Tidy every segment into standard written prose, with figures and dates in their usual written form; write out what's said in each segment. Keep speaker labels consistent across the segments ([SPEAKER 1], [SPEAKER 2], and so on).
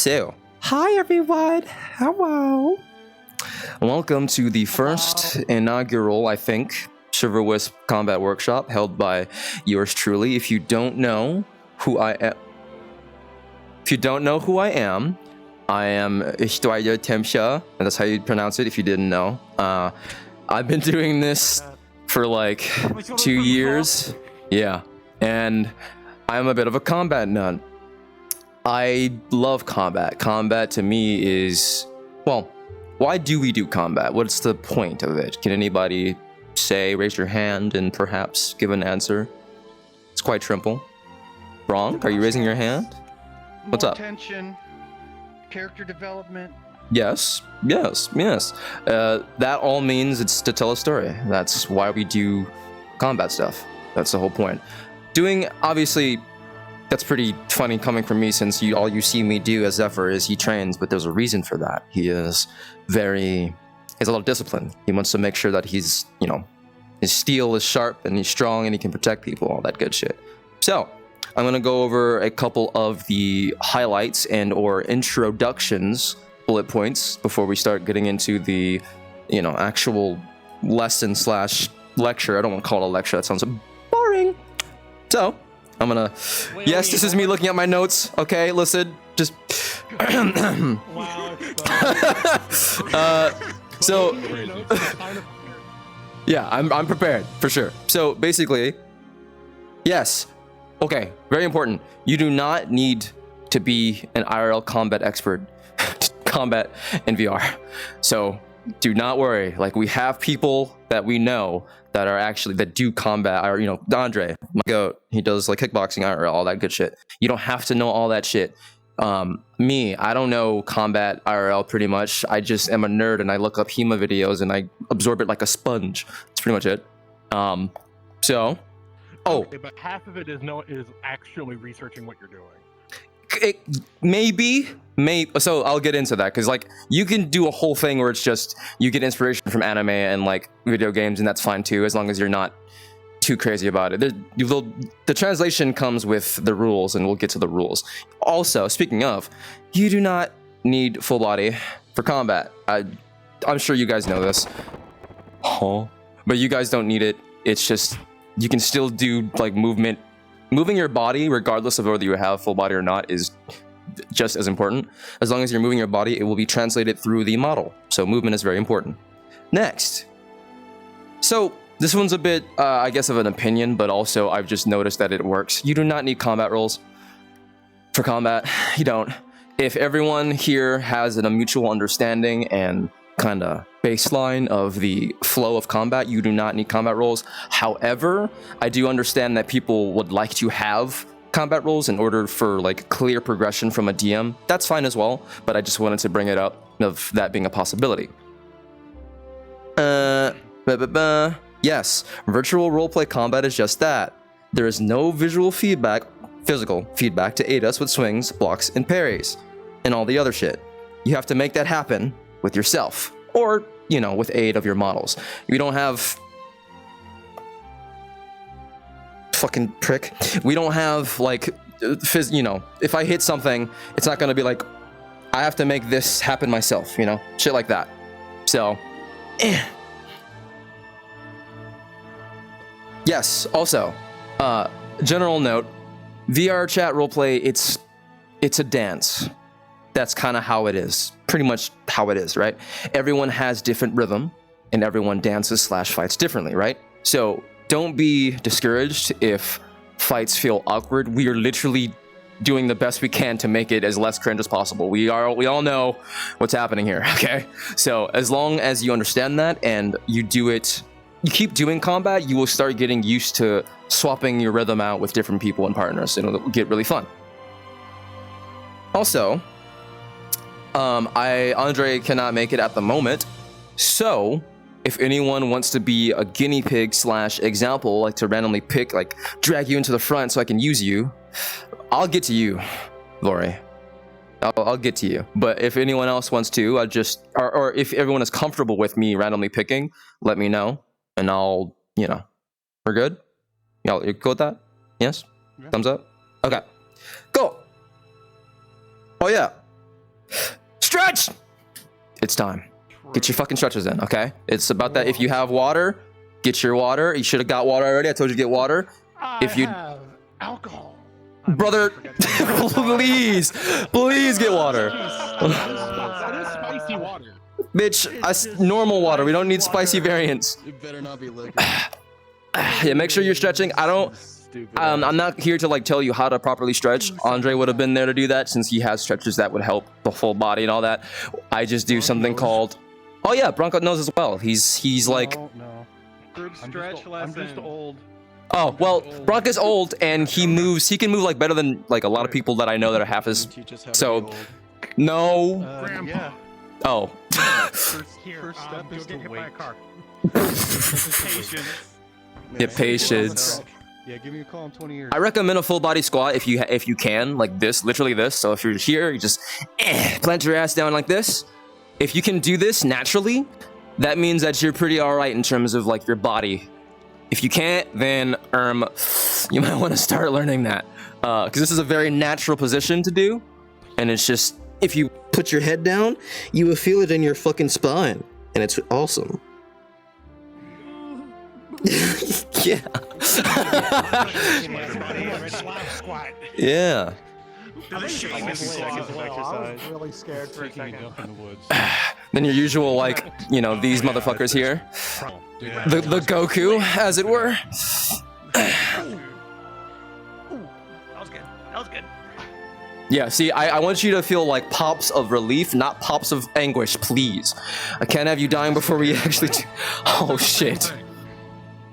[SPEAKER 1] So, hi everyone. Hello. Welcome to the first inaugural, I think, Silverwisp combat workshop held by yours truly. If you don't know who I am, I am Ishtoya Temsha, and that's how you pronounce it if you didn't know. I've been doing this for like 2 years. Yeah. And I'm a bit of a combat nut. I love combat. Combat to me is, well, why do we do combat? What's the point of it? Can anybody say, raise your hand and perhaps give an answer? It's quite simple. Wrong? Are you raising your hand? What's up?
[SPEAKER 2] Tension, character development.
[SPEAKER 1] Yes. That all means it's to tell a story. That's why we do combat stuff. That's the whole point. Doing, obviously, that's pretty funny coming from me, since all you see me do as Zephyr is he trains, but there's a reason for that. He has a lot of discipline. He wants to make sure that he's, his steel is sharp and he's strong and he can protect people, all that good shit. So, I'm going to go over a couple of the highlights and or introductions, bullet points, before we start getting into the, actual lesson / lecture. I don't want to call it a lecture. That sounds boring. So, I'm going to... Yes, this is me looking at my notes. Okay, listen. Just... So... Yeah, I'm prepared, for sure. So, basically... Yes. Okay, very important. You do not need to be an IRL combat expert. Combat in VR. So do not worry. Like, we have people that we know that do combat. Or, Andre, my goat, he does like kickboxing, IRL, all that good shit. You don't have to know all that shit. Me, I don't know combat IRL pretty much. I just am a nerd and I look up HEMA videos and I absorb it like a sponge. That's pretty much it.
[SPEAKER 3] Okay, but half of it is actually researching what you're doing.
[SPEAKER 1] Maybe. So I'll get into that, because like you can do a whole thing where it's just you get inspiration from anime and like video games, and that's fine too, as long as you're not too crazy about it. The translation comes with the rules, and we'll get to the rules. Also, speaking of, you do not need full body for combat. I'm sure you guys know this. But you guys don't need it. It's just you can still do like movement. Moving your body, regardless of whether you have full body or not, is just as important. As long as you're moving your body, it will be translated through the model. So movement is very important. Next. So this one's a bit, I guess, of an opinion, but also I've just noticed that it works. You do not need combat rolls for combat. You don't. If everyone here has a mutual understanding and kind of baseline of the flow of combat, you do not need combat rolls. However, I do understand that people would like to have combat rolls in order for like clear progression from a DM. That's fine as well, but I just wanted to bring it up of that being a possibility. Yes, virtual roleplay combat is just that. There is no physical feedback to aid us with swings, blocks, and parries, and all the other shit. You have to make that happen with yourself, or with aid of your models. We don't have fucking prick. We don't have like if I hit something, it's not gonna be like I have to make this happen myself, shit like that. So yes, also general note, VR chat roleplay, it's a dance. That's kind of how it is. Pretty much how it is, right? Everyone has different rhythm, and everyone dances / fights differently, right? So don't be discouraged if fights feel awkward. We are literally doing the best we can to make it as less cringe as possible. We all know what's happening here, okay? So as long as you understand that and you keep doing combat, you will start getting used to swapping your rhythm out with different people and partners. It'll get really fun. Also, Andre cannot make it at the moment, so if anyone wants to be a guinea pig / example, like to randomly pick, like drag you into the front so I can use you, I'll get to you, Vorii. I'll get to you. But if anyone else wants to, or if everyone is comfortable with me randomly picking, let me know, and I'll, we're good? Y'all, you good with that? Yes? Yeah. Thumbs up? Okay. Go! Oh yeah. stretch. It's time. Get your fucking stretches in, okay? It's about that. If you have water, get your water. You should have got water already. I told you to get water. If you
[SPEAKER 2] have alcohol.
[SPEAKER 1] brother, please get water.
[SPEAKER 3] That is spicy water.
[SPEAKER 1] Bitch, normal water. We don't need spicy variants.
[SPEAKER 4] It better not be liquid.
[SPEAKER 1] Yeah, make sure you're stretching. I'm not here to like tell you how to properly stretch. Andre would have been there to do that since he has stretches that would help the full body and all that. I just do something called. Oh yeah, Bronco knows as well. He's like.
[SPEAKER 2] No.
[SPEAKER 5] Good stretch lesson.
[SPEAKER 3] I'm just old.
[SPEAKER 1] Oh well, Bronco's old and he moves. He can move like better than like a lot of people that I know that are half his. So, no.
[SPEAKER 2] Grandpa.
[SPEAKER 5] Yeah.
[SPEAKER 1] Oh.
[SPEAKER 5] First step
[SPEAKER 2] Go
[SPEAKER 5] is
[SPEAKER 2] get
[SPEAKER 5] to
[SPEAKER 2] hit by
[SPEAKER 5] wait.
[SPEAKER 2] a car.
[SPEAKER 5] Patience.
[SPEAKER 1] Get patience.
[SPEAKER 5] Yeah, give me a call in 20 years.
[SPEAKER 1] I recommend a full body squat if you can, like this, literally this. So if you're here, you just plant your ass down like this. If you can do this naturally, that means that you're pretty all right in terms of like your body. If you can't, then you might want to start learning that because this is a very natural position to do, and it's just if you put your head down, you will feel it in your fucking spine, and it's awesome. Yeah. Yeah.
[SPEAKER 5] I was
[SPEAKER 2] really scared for a second.
[SPEAKER 5] in the woods.
[SPEAKER 1] Then your usual like, these motherfuckers here. The Goku, as it were.
[SPEAKER 2] That was good.
[SPEAKER 1] Yeah, see, I want you to feel like pops of relief, not pops of anguish, please. I can't have you dying before we actually Oh shit.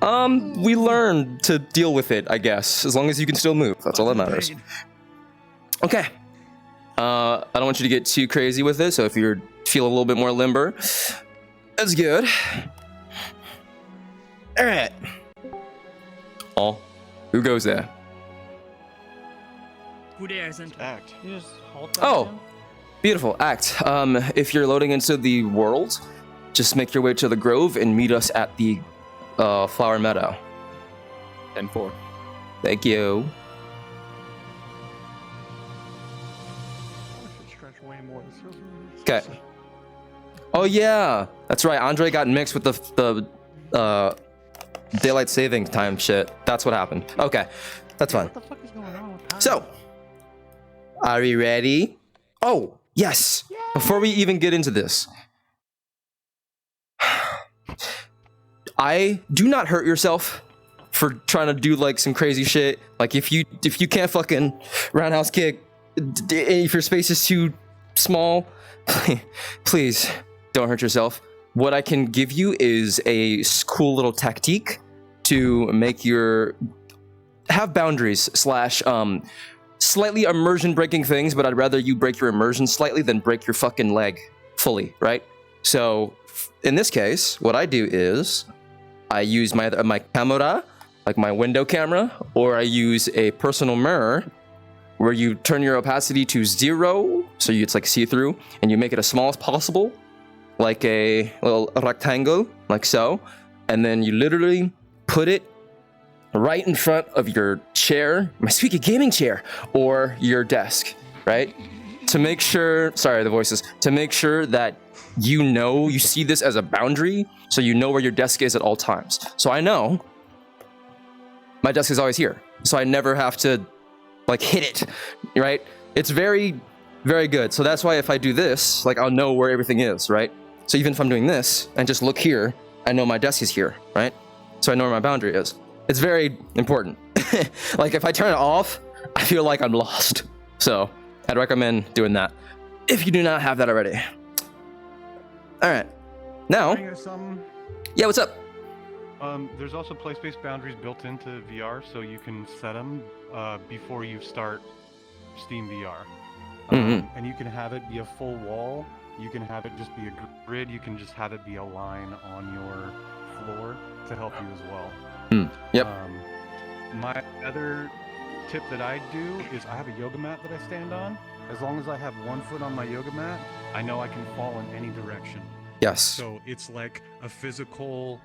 [SPEAKER 1] We learn to deal with it, I guess. As long as you can still move. That's all that matters. Okay. I don't want you to get too crazy with it, so if you feel a little bit more limber, that's good. Alright. Oh, who goes there?
[SPEAKER 6] Who dares enter?
[SPEAKER 5] Act.
[SPEAKER 2] You just halt that
[SPEAKER 1] Oh,
[SPEAKER 2] down?
[SPEAKER 1] beautiful. Act. If you're loading into the world, just make your way to the grove and meet us at the Flower Meadow.
[SPEAKER 4] 10-4.
[SPEAKER 1] Thank you.
[SPEAKER 2] I should stretch way more. This feels really
[SPEAKER 1] Okay. Oh yeah, that's right. Andre got mixed with the daylight saving time shit. That's what happened. Okay, that's fine.
[SPEAKER 2] What the fuck is going on with time?
[SPEAKER 1] So, are we ready? Oh yes. Before we even get into this, do not hurt yourself for trying to do like some crazy shit. Like if you can't fucking roundhouse kick, if your space is too small, please don't hurt yourself. What I can give you is a cool little tactique to make your have boundaries slash slightly immersion breaking things, but I'd rather you break your immersion slightly than break your fucking leg fully, right? So in this case, what I do is I use my camera, like my window camera, or I use a personal mirror where you turn your opacity to 0, so it's like see-through, and you make it as small as possible, like a little rectangle, like so, and then you literally put it right in front of your chair, my squeaky gaming chair, or your desk, right? To make sure, sorry, the voices, to make sure that you see this as a boundary, so you know where your desk is at all times. So I know my desk is always here, so I never have to like hit it, right? It's very, very good. So that's why if I do this, like I'll know where everything is, right? So even if I'm doing this and just look here, I know my desk is here, right? So I know where my boundary is. It's very important. Like if I turn it off, I feel like I'm lost. So I'd recommend doing that if you do not have that already. All right, now,
[SPEAKER 2] Bring us some.
[SPEAKER 1] yeah, what's up?
[SPEAKER 5] There's also place-based boundaries built into VR, so you can set them before you start Steam VR. And you can have it be a full wall. You can have it just be a grid. You can just have it be a line on your floor to help you as well.
[SPEAKER 1] Yep.
[SPEAKER 5] My other tip that I do is I have a yoga mat that I stand on. As long as I have one foot on my yoga mat, I know I can fall in any direction.
[SPEAKER 1] Yes.
[SPEAKER 5] So it's like a physical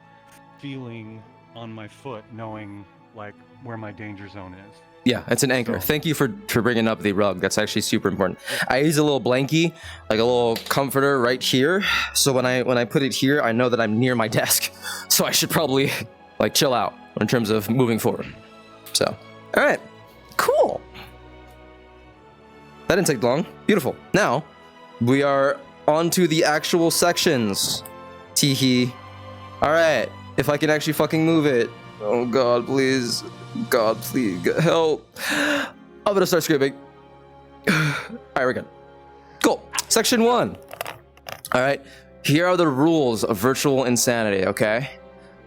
[SPEAKER 5] feeling on my foot, knowing like where my danger zone is.
[SPEAKER 1] Yeah, it's an anchor. Thank you for bringing up the rug. That's actually super important. I use a little blankie, like a little comforter right here. So when I put it here, I know that I'm near my desk. So I should probably like chill out in terms of moving forward. So, all right, cool. That didn't take long. Beautiful. Now we are on to the actual sections. Teehee. All right, if I can actually fucking move it. Oh God, please. God, please, help. I'm gonna start screaming. All right, we're good. Cool. Section 1. All right, here are the rules of virtual insanity, okay?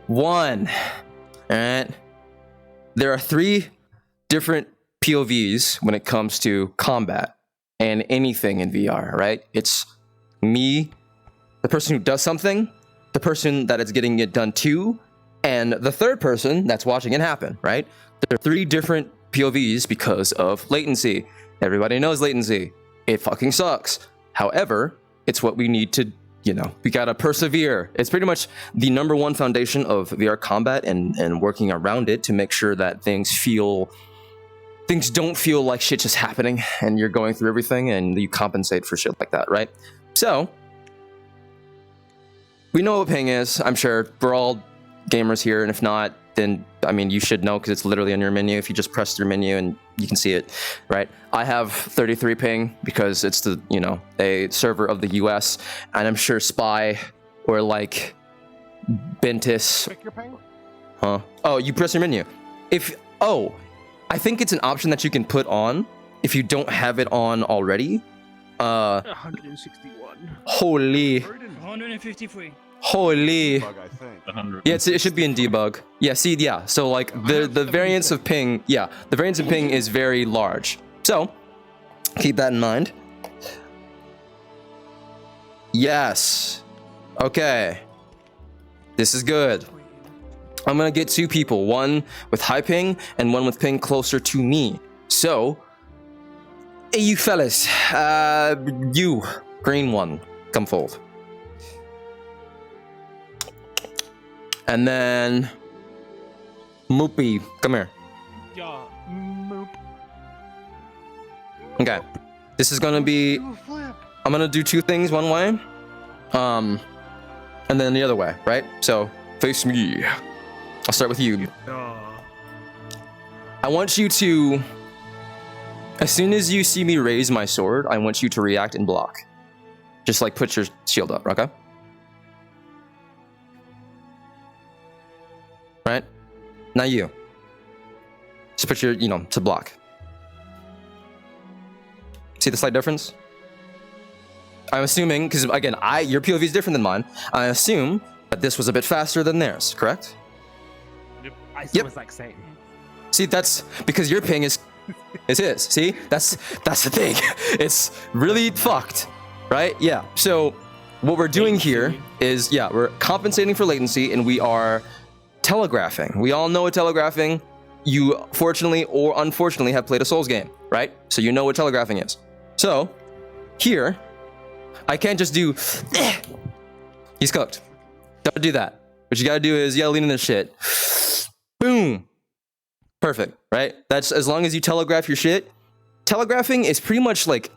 [SPEAKER 1] 1. All right. There are 3 different POVs when it comes to combat and anything in VR, right? It's me, the person who does something, the person that is getting it done to, and the third person that's watching it happen, right? There are 3 different POVs because of latency. Everybody knows latency. It fucking sucks. However, it's what we need to, we gotta persevere. It's pretty much the #1 foundation of VR combat and working around it to make sure that things don't feel like shit just happening and you're going through everything and you compensate for shit like that, right? So, we know what ping is, I'm sure. We're all gamers here, and if not, then you should know because it's literally on your menu. If you just press your menu and you can see it, right? I have 33 ping because it's the a server of the US, and I'm sure Spy or like Bentis.
[SPEAKER 3] Pick your ping.
[SPEAKER 1] Huh? Oh, you press your menu. I think it's an option that you can put on if you don't have it on already.
[SPEAKER 2] 161.
[SPEAKER 1] Holy.
[SPEAKER 2] 153.
[SPEAKER 1] Holy.
[SPEAKER 4] Bug, I think.
[SPEAKER 6] 100.
[SPEAKER 1] Yeah, it should be in debug. Yeah, see, yeah. So like the variance of ping, the variance of ping is very large. So keep that in mind. Yes. Okay. This is good. I'm gonna get 2 people, one with high ping and one with ping closer to me. So, hey, you fellas, you green one, come forward. And then Moopy, come here.
[SPEAKER 2] Yeah, moop.
[SPEAKER 1] Okay. This is gonna be, I'm gonna do 2 things one way. And then the other way, right? So face me. I'll start with you. I want you to, as soon as you see me raise my sword, I want you to react and block. Just like put your shield up, okay? Right? Now you. Just put your, to block. See the slight difference? I'm assuming, because again, your POV is different than mine. I assume that this was a bit faster than theirs, correct?
[SPEAKER 3] I saw it's like same.
[SPEAKER 1] See, that's because your ping is his. See, that's the thing. It's really fucked, right? Yeah. So what we're doing here is, we're compensating for latency, and we are telegraphing. We all know what telegraphing. You fortunately or unfortunately have played a Souls game, right? So you know what telegraphing is. So here, I can't just do. He's cooked. Don't do that. What you gotta do is lean in this shit. Boom. Perfect, right? That's as long as you telegraph your shit. Telegraphing is pretty much like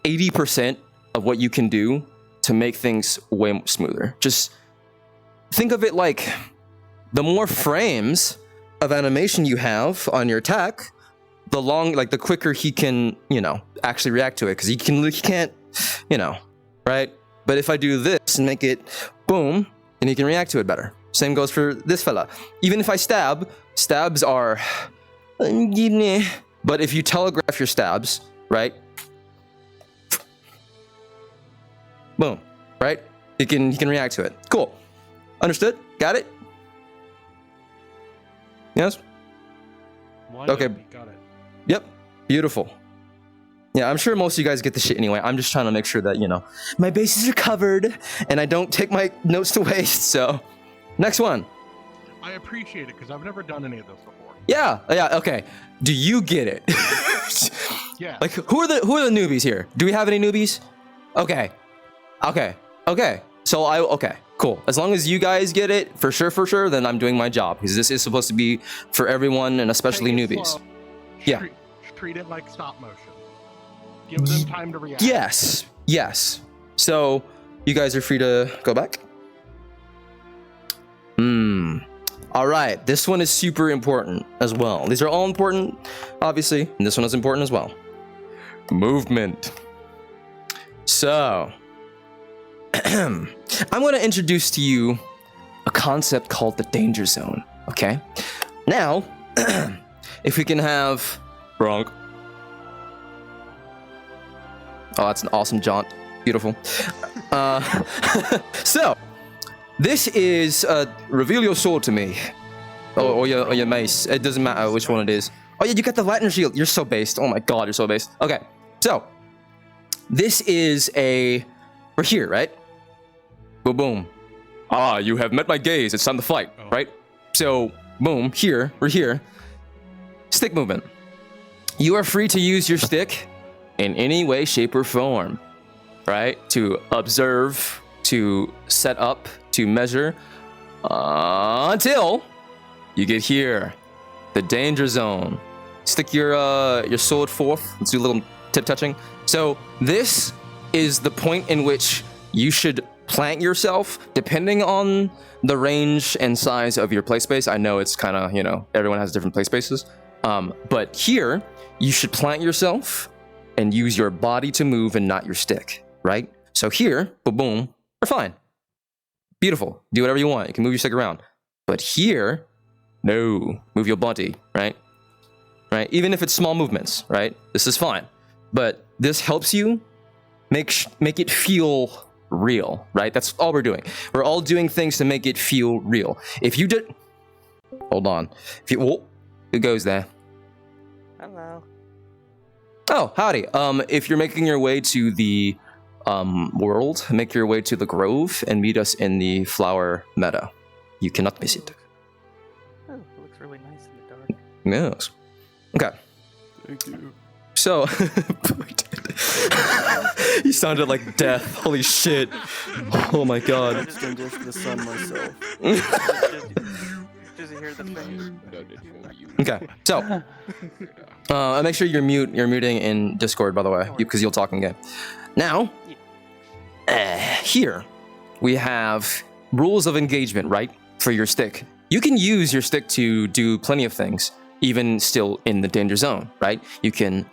[SPEAKER 1] 80% of what you can do to make things way smoother. Just think of it like the more frames of animation you have on your attack, the quicker he can, actually react to it, because he can't, right? But if I do this and make it boom, then he can react to it better. Same goes for this fella. Even if I stabs are, but if you telegraph your stabs, right? Boom, right? He can react to it. Cool. Understood? Got it? Yes? Okay.
[SPEAKER 3] Got it.
[SPEAKER 1] Yep. Beautiful. Yeah, I'm sure most of you guys get the shit anyway. I'm just trying to make sure that, my bases are covered and I don't take my notes to waste. So, next one.
[SPEAKER 3] I appreciate it because I've never done any of this before.
[SPEAKER 1] Yeah, okay. Do you get it?
[SPEAKER 3] Yeah.
[SPEAKER 1] Like, who are the newbies here? Do we have any newbies? Okay. So okay, cool. As long as you guys get it, for sure, then I'm doing my job, because this is supposed to be for everyone and especially
[SPEAKER 3] Take it
[SPEAKER 1] newbies.
[SPEAKER 3] slow.
[SPEAKER 1] Yeah.
[SPEAKER 3] Treat it like stop motion. Give them time to react.
[SPEAKER 1] Yes. So you guys are free to go back. All right, this one is super important as well. These are all important, obviously, and this one is important as well. Movement. So, I'm going to introduce to you a concept called the danger zone, okay? Now, if we can have Bronk. Oh, that's an awesome jaunt. Beautiful. So, this is, reveal your sword to me. Or your mace. It doesn't matter which one it is. Oh yeah, you got the lightning shield. You're so based. Oh my god, you're so based. Okay, so, this is we're here, right? Boom, boom. Ah, you have met my gaze. It's time to fight, right? So, boom, we're here. Stick movement. You are free to use your stick in any way, shape, or form, right? To observe, to set up, to measure, until you get here, the danger zone. Stick your sword forth. Let's do a little tip touching. So this is the point in which you should plant yourself, depending on the range and size of your play space. I know it's kind of, everyone has different play spaces. But here, you should plant yourself and use your body to move and not your stick, right? So here, boom, boom, we're fine. Beautiful. Do whatever you want. You can move your stick around. But here, no. Move your body, right? Right? Even if it's small movements, right? This is fine. But this helps you make it feel real, right? That's all we're doing. We're all doing things to make it feel real. If you did... Hold on. Who goes there?
[SPEAKER 6] Hello.
[SPEAKER 1] Oh, howdy. If you're making your way to the world, make your way to the grove and meet us in the flower meadow. You cannot miss it.
[SPEAKER 6] Oh, it looks really nice in the dark.
[SPEAKER 1] Yes. Okay.
[SPEAKER 4] Thank you.
[SPEAKER 1] So, he sounded like death. Holy shit. Oh my
[SPEAKER 6] I
[SPEAKER 1] god.
[SPEAKER 6] just endorsed the sun myself. Does he hear the fame?
[SPEAKER 1] Okay, so, make sure you're muting in Discord, by the way, because you'll talk in game. Now, here, we have rules of engagement, right, for your stick. You can use your stick to do plenty of things, even still in the danger zone, right? You can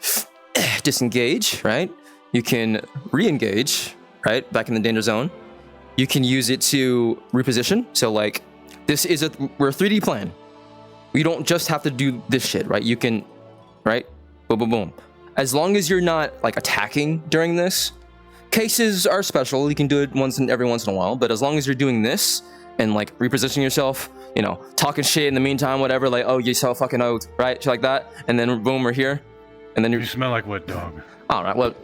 [SPEAKER 1] disengage, right? You can re-engage, right, back in the danger zone. You can use it to reposition, so like, we're a 3D plan. You don't just have to do this shit, right? You can, right? Boom, boom, boom. As long as you're not like attacking during this, cases are special. You can do it every once in a while, but as long as you're doing this and like repositioning yourself, talking shit in the meantime, whatever, like, oh, you so fucking out, right? Shit like that. And then boom, we're here. And then
[SPEAKER 5] You smell like wet dog.
[SPEAKER 1] all right, well,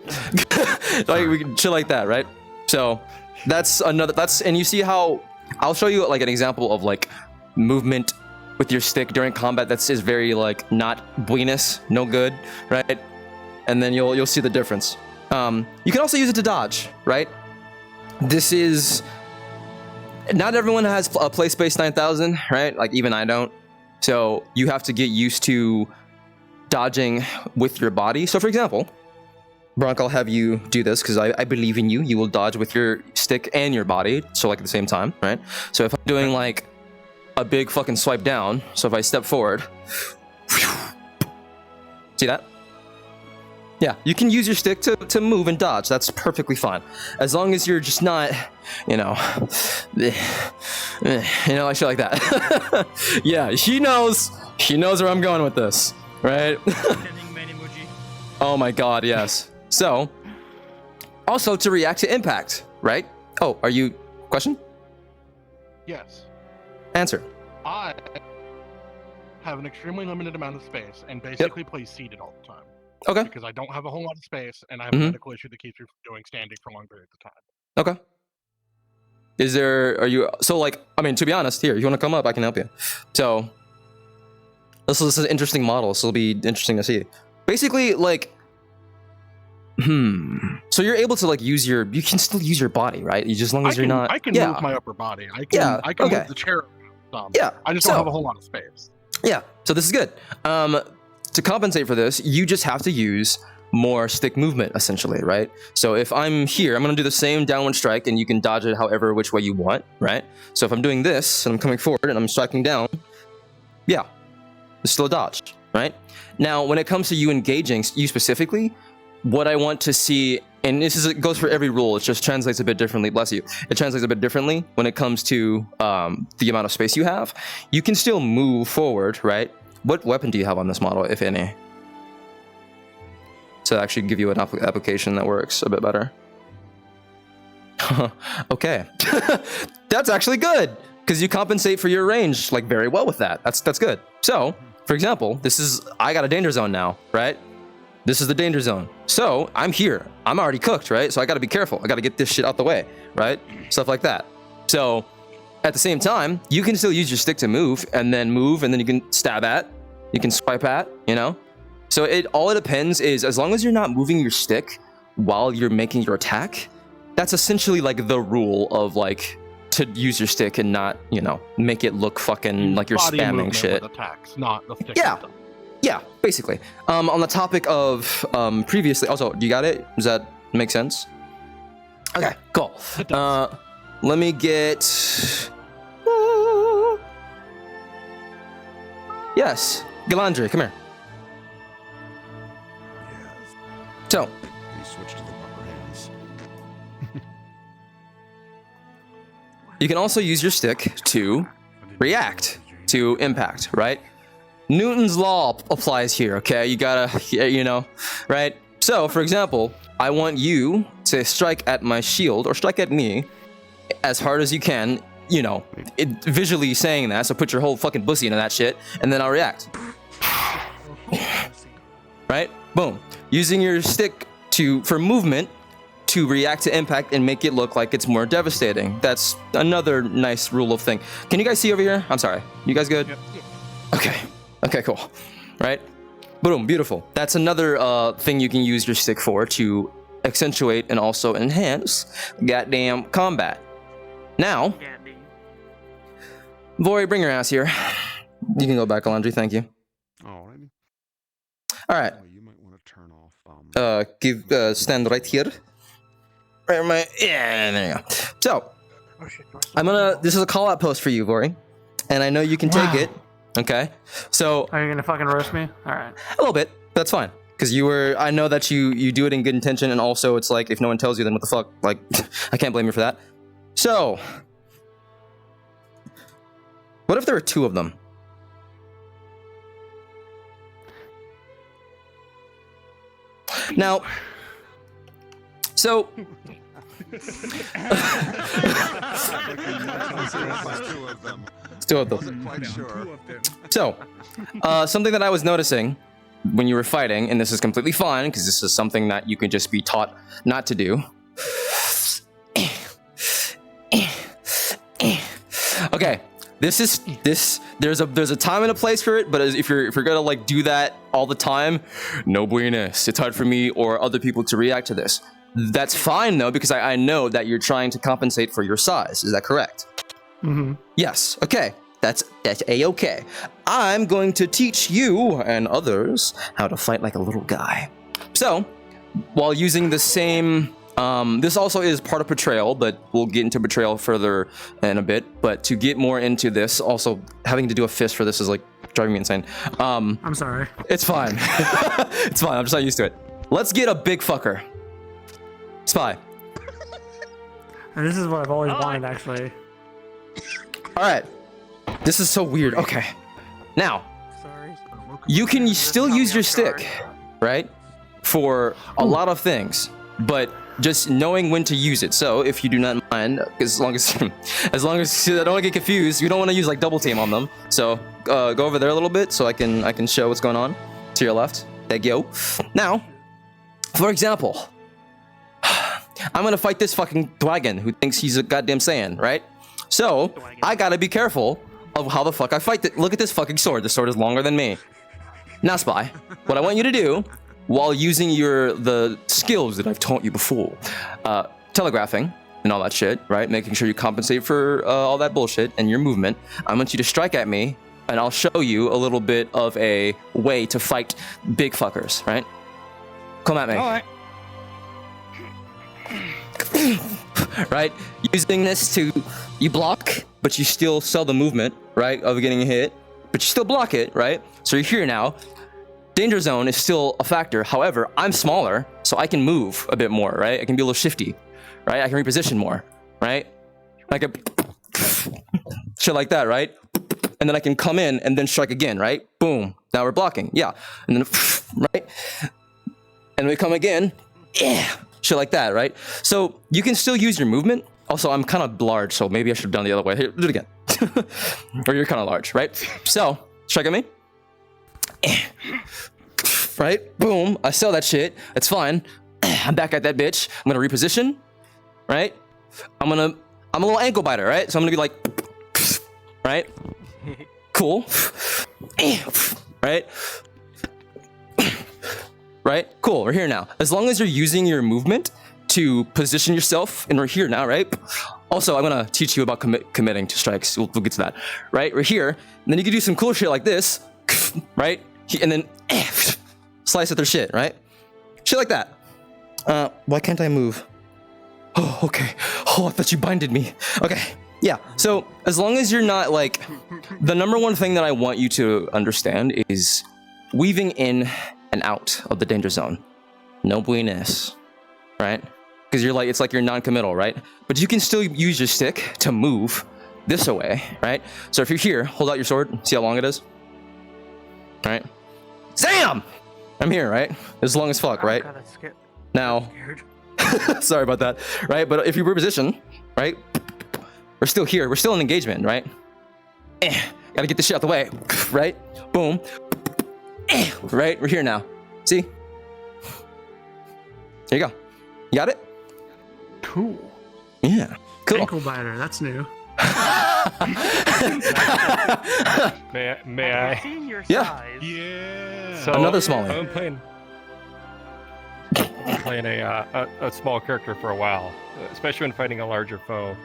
[SPEAKER 1] like we can chill like that, right? So and you see how, I'll show you like an example of like movement with your stick during combat that is very like not buenus, no good, right? And then you'll see the difference. You can also use it to dodge, right? Not everyone has a play space 9000, right? Like even I don't. So you have to get used to dodging with your body. So for example, Bronk, I'll have you do this because I believe in you. You will dodge with your stick and your body, so like at the same time, right? So if I'm doing like a big fucking swipe down, so if I step forward, see that? Yeah, you can use your stick to move and dodge. That's perfectly fine, as long as you're just not, like shit like that. Yeah, he knows where I'm going with this, right? Oh my god, yes. So, also to react to impact, right? Oh, are you... Question?
[SPEAKER 3] Yes.
[SPEAKER 1] Answer.
[SPEAKER 3] I have an extremely limited amount of space and basically play seated all the time.
[SPEAKER 1] Okay.
[SPEAKER 3] Because I don't have a whole lot of space and I have a medical issue that keeps me from doing standing for long periods of time.
[SPEAKER 1] Okay. To be honest, here, you want to come up, I can help you. So, this is an interesting model, so it'll be interesting to see. Basically, like, so you're able to, like, you can still use your body, right? As long as you're not...
[SPEAKER 3] I can move my upper body. I can move the chair some.
[SPEAKER 1] Yeah.
[SPEAKER 3] I just don't have a whole lot of space.
[SPEAKER 1] Yeah, so this is good. to compensate for this, you just have to use more stick movement, essentially, right? So if I'm here, I'm gonna do the same downward strike, and you can dodge it however which way you want, right? So if I'm doing this, and I'm coming forward, and I'm striking down, yeah, it's still a dodge, right? Now, when it comes to you engaging, you specifically, what I want to see, and it goes for every rule, it just translates a bit differently, bless you. It translates a bit differently when it comes to the amount of space you have. You can still move forward, right? What weapon do you have on this model, if any? To actually give you an application that works a bit better. Okay. That's actually good, because you compensate for your range like very well with that. That's good. So, for example, I got a danger zone now, right? This is the danger zone. So I'm here. I'm already cooked, right? So I got to be careful. I got to get this shit out the way, right? Stuff like that. So at the same time, you can still use your stick to move, and then you can stab at, you can swipe at, you know? So all it depends is, as long as you're not moving your stick while you're making your attack, that's essentially like the rule of like to use your stick and not, you know, make it look fucking like you're
[SPEAKER 3] Body
[SPEAKER 1] spamming
[SPEAKER 3] movement
[SPEAKER 1] shit.
[SPEAKER 3] with attacks, not the stick.
[SPEAKER 1] Yeah.
[SPEAKER 3] System.
[SPEAKER 1] Yeah, basically. On the topic of previously, also, do you got it? Does that make sense? Okay, cool. Let me get. Yes, Gilandree, come here. So,
[SPEAKER 7] You switch to the upper hands.
[SPEAKER 1] you can also use your stick to react to impact, right? Newton's law applies here, okay? You gotta, you know, right? So, for example, I want you to strike at my shield, or strike at me, as hard as you can, you know, visually saying that, so put your whole fucking pussy into that shit, and then I'll react. Right? Boom. Using your stick for movement to react to impact and make it look like it's more devastating. That's another nice rule of thing. Can you guys see over here? I'm sorry. You guys good?
[SPEAKER 2] Yep.
[SPEAKER 1] Okay. Okay, cool. Right? Boom, beautiful. That's another thing you can use your stick for, to accentuate and also enhance goddamn combat. Now,
[SPEAKER 6] Yeah, dude.
[SPEAKER 1] Vorii, bring your ass here. You can go back, Gilandree, thank you.
[SPEAKER 7] Alrighty.
[SPEAKER 1] All right.
[SPEAKER 7] Oh, you might want to turn off.
[SPEAKER 1] Stand right here. Where am I? Yeah, there you go. So,
[SPEAKER 2] Oh shit.
[SPEAKER 1] this is a call out post for you, Vorii, and I know you can take it. Okay. So,
[SPEAKER 2] Are you gonna fucking roast me? All right.
[SPEAKER 1] a little bit. That's fine. Because I know that you do it in good intention, and also it's like, if no one tells you, then what the fuck? Like, I can't blame you for that. So, what if there were two of them? Now, so,
[SPEAKER 7] Two of them.
[SPEAKER 1] two of them.
[SPEAKER 7] Wasn't quite sure.
[SPEAKER 1] So, something that I was noticing when you were fighting, and this is completely fine, because this is something that you can just be taught not to do. Okay, there's a time and a place for it, but if you're gonna like do that all the time, no buenas. It's hard for me or other people to react to this. That's fine though, because I know that you're trying to compensate for your size. Is that correct?
[SPEAKER 2] Mm-hmm.
[SPEAKER 1] Yes. Okay. That's a-okay. I'm going to teach you and others how to fight like a little guy. So, while using the same, this also is part of Portrayal, but we'll get into Portrayal further in a bit. But to get more into this, also having to do a fist for this is like driving me insane.
[SPEAKER 2] I'm sorry.
[SPEAKER 1] It's fine. It's fine. I'm just not used to it. Let's get a big fucker. Spy.
[SPEAKER 2] And this is what I've always wanted, actually.
[SPEAKER 1] All right. This is so weird. Okay. Now,
[SPEAKER 6] Sorry.
[SPEAKER 1] you can still use your stick, right? For a lot of things, but just knowing when to use it. So if you do not mind, as long as I don't want to get confused, you don't want to use like double team on them. So go over there a little bit so I can show what's going on to your left. Thank you. Now, for example, I'm gonna fight this fucking dragon who thinks he's a goddamn Saiyan, right? So I gotta be careful of how the fuck I fight it. Look at this fucking sword. The sword is longer than me. Now, Spy, what I want you to do, while using the skills that I've taught you before, telegraphing and all that shit, right? Making sure you compensate for all that bullshit and your movement. I want you to strike at me and I'll show you a little bit of a way to fight big fuckers, right? Come at me.
[SPEAKER 2] All right.
[SPEAKER 1] Right? Using this to, you block, but you still sell the movement, right, of getting hit, but you still block it, right? So you're here now. Danger zone is still a factor. However, I'm smaller, so I can move a bit more, right? I can be a little shifty, right? I can reposition more, right? Like a shit like that, right? And then I can come in and then strike again, right? Boom. Now we're blocking. Yeah. And then, right? And we come again. Yeah. Shit like that, right? So you can still use your movement. Also, I'm kind of large, so maybe I should have done the other way. Here, do it again. Or you're kind of large, right? So, strike at me. Right? Boom. I sell that shit. It's fine. I'm back at that bitch. I'm gonna reposition. Right? I'm a little ankle biter, right? So I'm gonna be like, right? Cool. Right? Right? Cool. We're here now. As long as you're using your movement to position yourself, and we're here now, right? Also, I'm gonna teach you about committing to strikes. We'll get to that. Right? We're here. And then you can do some cool shit like this. Right? And then slice at their shit, right? Shit like that. Why can't I move? Oh, okay. Oh, I thought you binded me. Okay. Yeah. So as long as you're not like, the number one thing that I want you to understand is weaving in and out of the danger zone. No buenas, right? Because you're like, it's like you're non-committal, right? But you can still use your stick to move this away, right? So if you're here, hold out your sword. See how long it is? All right. Sam! I'm here, right? As long as fuck, right?
[SPEAKER 6] God, that's scared.
[SPEAKER 1] Now,
[SPEAKER 6] Scared.
[SPEAKER 1] sorry about that, right? But if you reposition, right? We're still here. We're still in engagement, right? Gotta get this shit out the way, right? Boom. Right? We're here now. See? Here you go. You got it?
[SPEAKER 2] Cool.
[SPEAKER 1] Yeah. Cool.
[SPEAKER 2] Ankle biter. That's new.
[SPEAKER 8] May I?
[SPEAKER 6] Seeing your
[SPEAKER 1] Yeah.
[SPEAKER 6] size.
[SPEAKER 3] Yeah.
[SPEAKER 8] So
[SPEAKER 1] Another small
[SPEAKER 8] I've been playing a small character for a while, especially when fighting a larger foe.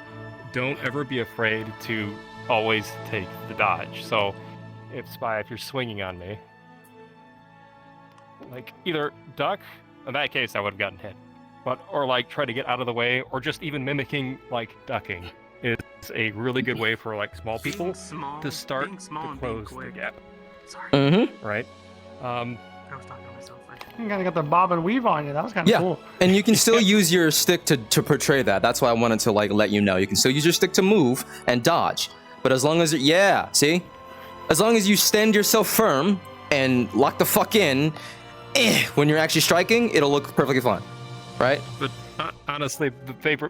[SPEAKER 8] Don't ever be afraid to always take the dodge. So, if you're swinging on me, like either duck. In that case, I would have gotten hit, or like try to get out of the way, or just even mimicking like ducking is a really good way for like small people
[SPEAKER 6] Being small,
[SPEAKER 8] to start
[SPEAKER 6] being small
[SPEAKER 8] to
[SPEAKER 6] and being
[SPEAKER 8] close the
[SPEAKER 6] quick.
[SPEAKER 8] gap,
[SPEAKER 6] Sorry.
[SPEAKER 1] Mm-hmm.
[SPEAKER 8] right?
[SPEAKER 6] I was talking to myself.
[SPEAKER 2] You kind of got the bob and weave on you. That was kind of
[SPEAKER 1] Yeah.
[SPEAKER 2] cool.
[SPEAKER 1] And you can still use your stick to portray that. That's why I wanted to like let you know. You can still use your stick to move and dodge. But as long as see? As long as you stand yourself firm and lock the fuck in, when you're actually striking, it'll look perfectly fine. Right?
[SPEAKER 8] But honestly,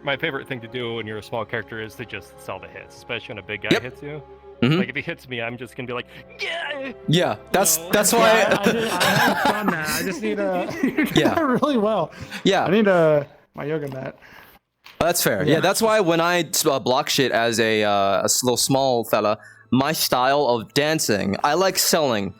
[SPEAKER 8] my favorite thing to do when you're a small character is to just sell the hits, especially when a big guy
[SPEAKER 1] Yep.
[SPEAKER 8] hits you.
[SPEAKER 1] Mhm.
[SPEAKER 8] Like if he hits me, I'm just gonna be like, yeah.
[SPEAKER 1] Yeah, that's
[SPEAKER 8] No.
[SPEAKER 1] that's
[SPEAKER 2] I
[SPEAKER 1] why.
[SPEAKER 2] haven't done that. I just need a. You do
[SPEAKER 1] Yeah.
[SPEAKER 2] that really well.
[SPEAKER 1] Yeah,
[SPEAKER 2] I need my yoga mat.
[SPEAKER 1] that's fair. Yeah, that's why when I block shit as a little small fella, my style of dancing, I like selling.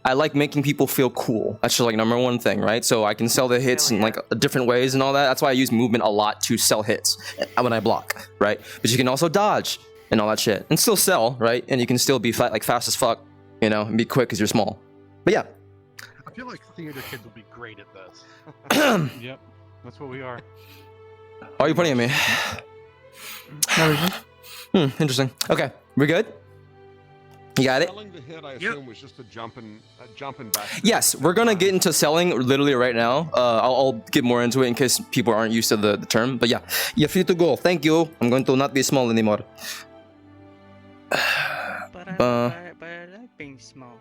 [SPEAKER 1] I like making people feel cool. That's just like number one thing, right? So I can sell the hits
[SPEAKER 6] Hell
[SPEAKER 1] in like different ways and all that. That's why I use movement a lot to sell hits when I block, right? But you can also dodge and all that shit and still sell, right? And you can still be like fast as fuck, you know, and be quick because you're small. But yeah.
[SPEAKER 3] I feel like theater kids would be great at this.
[SPEAKER 5] Yep, that's what we are.
[SPEAKER 1] Why are you pointing at me? Interesting. Okay, we good? You got it?
[SPEAKER 7] Selling the hit, I assume, was just a jumping back.
[SPEAKER 1] Yes, we're gonna get into selling literally right now. I'll get more into it in case people aren't used to the term. But yeah, you're free to go. Thank you. I'm going to not be small anymore.
[SPEAKER 6] But I like being small.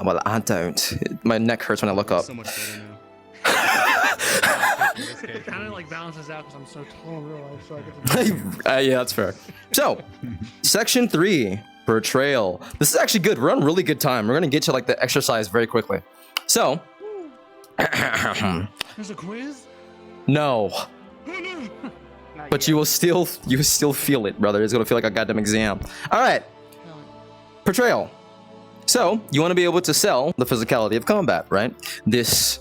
[SPEAKER 1] Well, I don't. My neck hurts when I look up.
[SPEAKER 4] So much better now.
[SPEAKER 2] It kind of like balances out because I'm so tall in real life, so I get to.
[SPEAKER 1] Yeah, that's fair. So, section 3, Portrayal. This is actually good. We're on really good time. We're gonna get to like the exercise very quickly. So,
[SPEAKER 2] There's a quiz.
[SPEAKER 1] no,
[SPEAKER 6] Not
[SPEAKER 1] but
[SPEAKER 6] yet.
[SPEAKER 1] you will still feel it, brother. It's gonna feel like a goddamn exam. All right, Portrayal. So, you want to be able to sell the physicality of combat, right? This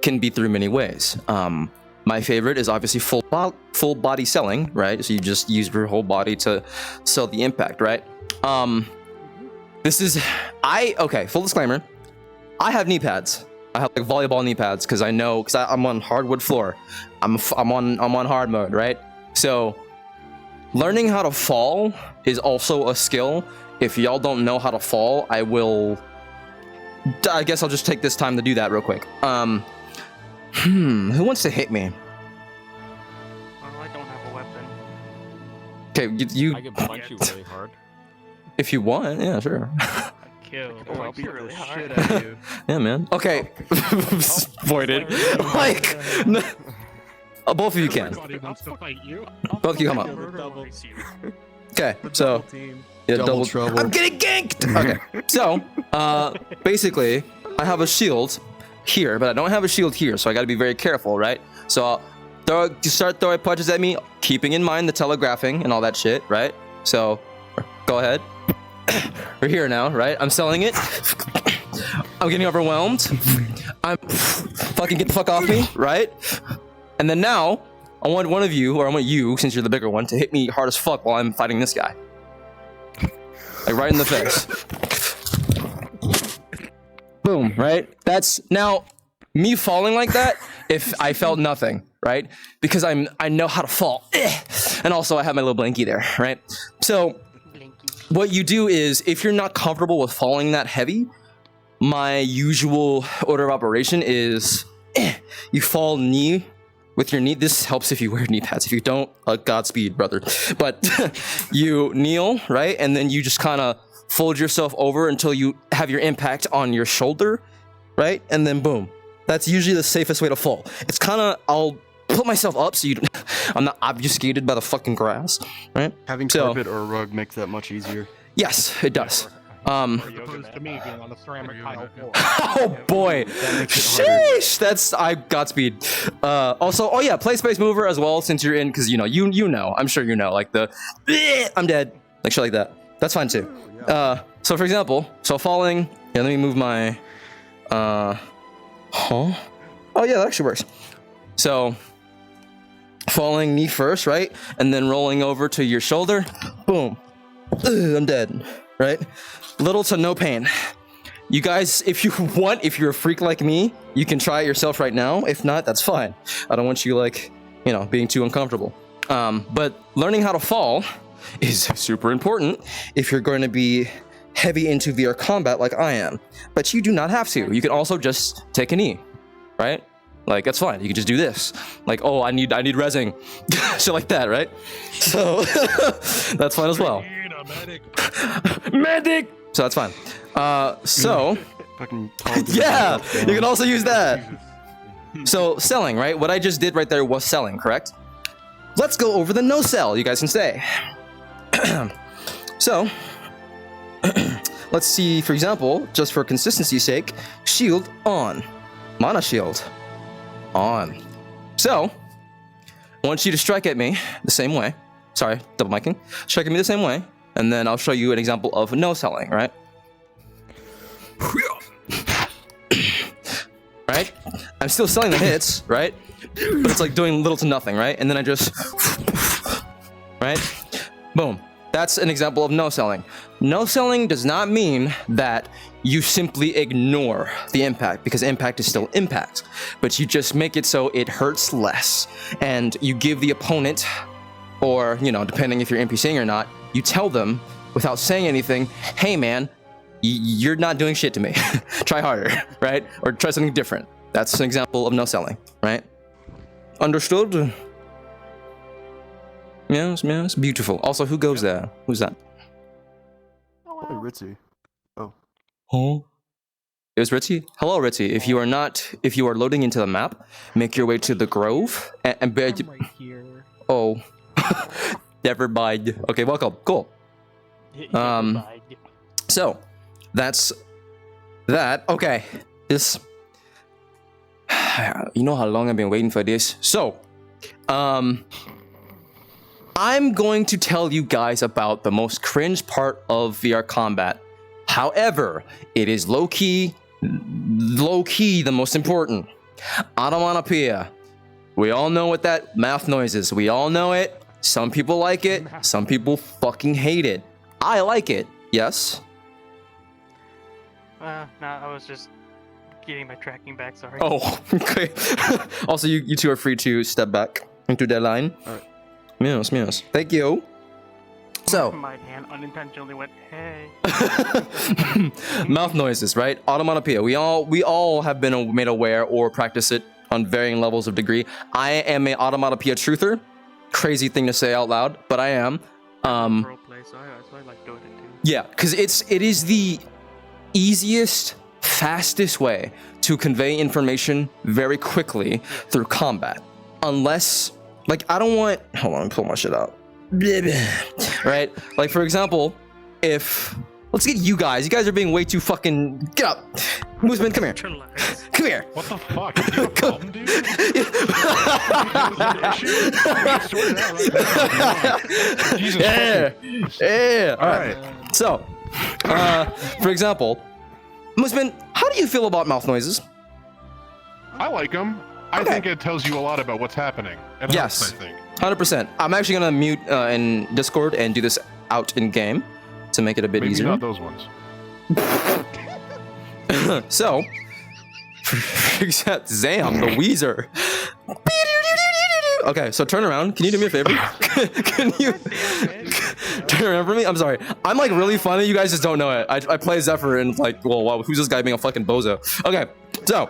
[SPEAKER 1] can be through many ways. My favorite is obviously full body selling, right? So you just use your whole body to sell the impact, right? This is okay. Full disclaimer: I have knee pads. I have like volleyball knee pads because I know because I'm on hardwood floor. I'm on hard mode, right? So learning how to fall is also a skill. If y'all don't know how to fall, I guess I'll just take this time to do that real quick. Who wants to hit me?
[SPEAKER 6] Well, I don't have a weapon.
[SPEAKER 1] Okay, you.
[SPEAKER 4] I can punch you really hard.
[SPEAKER 1] If you want, yeah, sure.
[SPEAKER 2] Kill.
[SPEAKER 6] Oh,
[SPEAKER 2] I'll beat
[SPEAKER 6] really
[SPEAKER 2] the
[SPEAKER 6] hard.
[SPEAKER 2] shit out of you.
[SPEAKER 1] Yeah, man. Okay. Voided. Like, both of you can.
[SPEAKER 3] Everybody wants to fight you.
[SPEAKER 1] Both of you come up. Okay, so yeah,
[SPEAKER 4] Double trouble.
[SPEAKER 1] I'm getting ganked. Okay, so basically, I have a shield here, but I don't have a shield here, so I got to be very careful, right? So start throwing punches at me, keeping in mind the telegraphing and all that shit, right? So go ahead. We're here now, right? I'm selling it. I'm getting overwhelmed. I'm fucking get the fuck off me, right? And then now, I want one of you, or I want you, since you're the bigger one, to hit me hard as fuck while I'm fighting this guy. Like right in the face. Boom, right? That's now me falling like that if I felt nothing, right? Because I know how to fall. And also I have my little blankie there, right? So what you do is if you're not comfortable with falling that heavy, my usual order of operation is you fall knee with your knee. This helps if you wear knee pads. If you don't, Godspeed, brother. But you kneel, right? And then you just kind of fold yourself over until you have your impact on your shoulder, right? And then boom. That's usually the safest way to fall. It's kind of, I'll put myself up so I'm not obfuscated by the fucking grass, right?
[SPEAKER 9] Having
[SPEAKER 1] So-
[SPEAKER 9] carpet or a rug makes that much easier.
[SPEAKER 1] Yes, it does.
[SPEAKER 3] As opposed to me being on a ceramic tile floor.
[SPEAKER 1] Oh boy, sheesh! That's Godspeed. Also, oh yeah, play space mover as well since you're in, because you know, I'm sure you know, like the I'm dead, like shit like that. That's fine too. So for example, falling. Yeah, let me move my. Oh yeah, that actually works. So falling knee first, right, and then rolling over to your shoulder. Boom. I'm dead. Right? Little to no pain. You guys, if you want, if you're a freak like me, you can try it yourself right now. If not, that's fine. I don't want you being too uncomfortable. But learning how to fall is super important if you're going to be heavy into VR combat like I am. But you do not have to. You can also just take a knee, right? Like, that's fine. You can just do this. Like, oh, I need rezzing. Shit like that, right? So that's fine as well. Medic! So that's fine.
[SPEAKER 9] Fucking
[SPEAKER 1] yeah, you can also use that. So selling, right? What I just did right there was selling, correct? Let's go over the no sell. You guys can stay. So let's see, for example, just for consistency's sake, shield on. Mana shield on. So I want you to strike at me the same way. Sorry, double micing. Strike at me the same way. And then I'll show you an example of no selling, right? Right? I'm still selling the hits, right? But it's like doing little to nothing, right? And then I just, right? Boom. That's an example of no selling. No selling does not mean that you simply ignore the impact, because impact is still impact. But you just make it so it hurts less. And you give the opponent, or, depending if you're NPCing or not, you tell them without saying anything, hey man, you're not doing shit to me. Try harder, right? Or try something different. That's an example of no selling, right? Understood? Yes, beautiful. Also, who goes there? Who's that?
[SPEAKER 9] Probably Ritzy.
[SPEAKER 1] Huh? It was Ritzy? Hello, Ritzy. If you are loading into the map, make your way to the Grove and
[SPEAKER 2] I'm right here.
[SPEAKER 1] Oh. Never mind. Okay, welcome. Cool. So that's that. Okay. This, you know how long I've been waiting for this. So, I'm going to tell you guys about the most cringe part of VR combat. However, it is low-key the most important. Onomatopoeia. We all know what that mouth noise is. We all know it. Some people like it. Some people fucking hate it. I like it. Yes.
[SPEAKER 6] No, I was just getting my tracking back. Sorry.
[SPEAKER 1] Oh, okay. Also, you two are free to step back into their line.
[SPEAKER 9] All right.
[SPEAKER 1] Yes. Thank you. So,
[SPEAKER 6] My hand unintentionally went, hey.
[SPEAKER 1] mouth noises, right? Automatopoeia. We all have been made aware or practice it on varying levels of degree. I am an automatopoeia truther. Crazy thing to say out loud, but I am.
[SPEAKER 6] Role play, so I like doing it too.
[SPEAKER 1] Yeah, because it is the easiest, fastest way to convey information very quickly through combat. Unless, like, I don't want. Hold on, let me pull my shit out. Right? Like, for example, if. Let's get you guys. You guys are being way too fucking. Get up. Mooseman, come here.
[SPEAKER 6] Relax.
[SPEAKER 1] Come here.
[SPEAKER 3] What the fuck? Are you a problem, dude? Jesus
[SPEAKER 1] Yeah. All right. So, for example, Mooseman, how do you feel about mouth noises?
[SPEAKER 3] I like them. I think it tells you a lot about what's happening. It helps,
[SPEAKER 1] Yes.
[SPEAKER 3] I think.
[SPEAKER 1] 100%. I'm actually gonna mute in Discord and do this out in game to make it a bit
[SPEAKER 3] Maybe
[SPEAKER 1] easier.
[SPEAKER 3] not those ones.
[SPEAKER 1] So, for example, Zam, the Weezer. Okay, so turn around. Can you do me a favor? Can you turn around for me? I'm sorry. I'm like really funny. You guys just don't know it. I play Zephyr and like, well, wow, who's this guy being a fucking bozo? Okay, so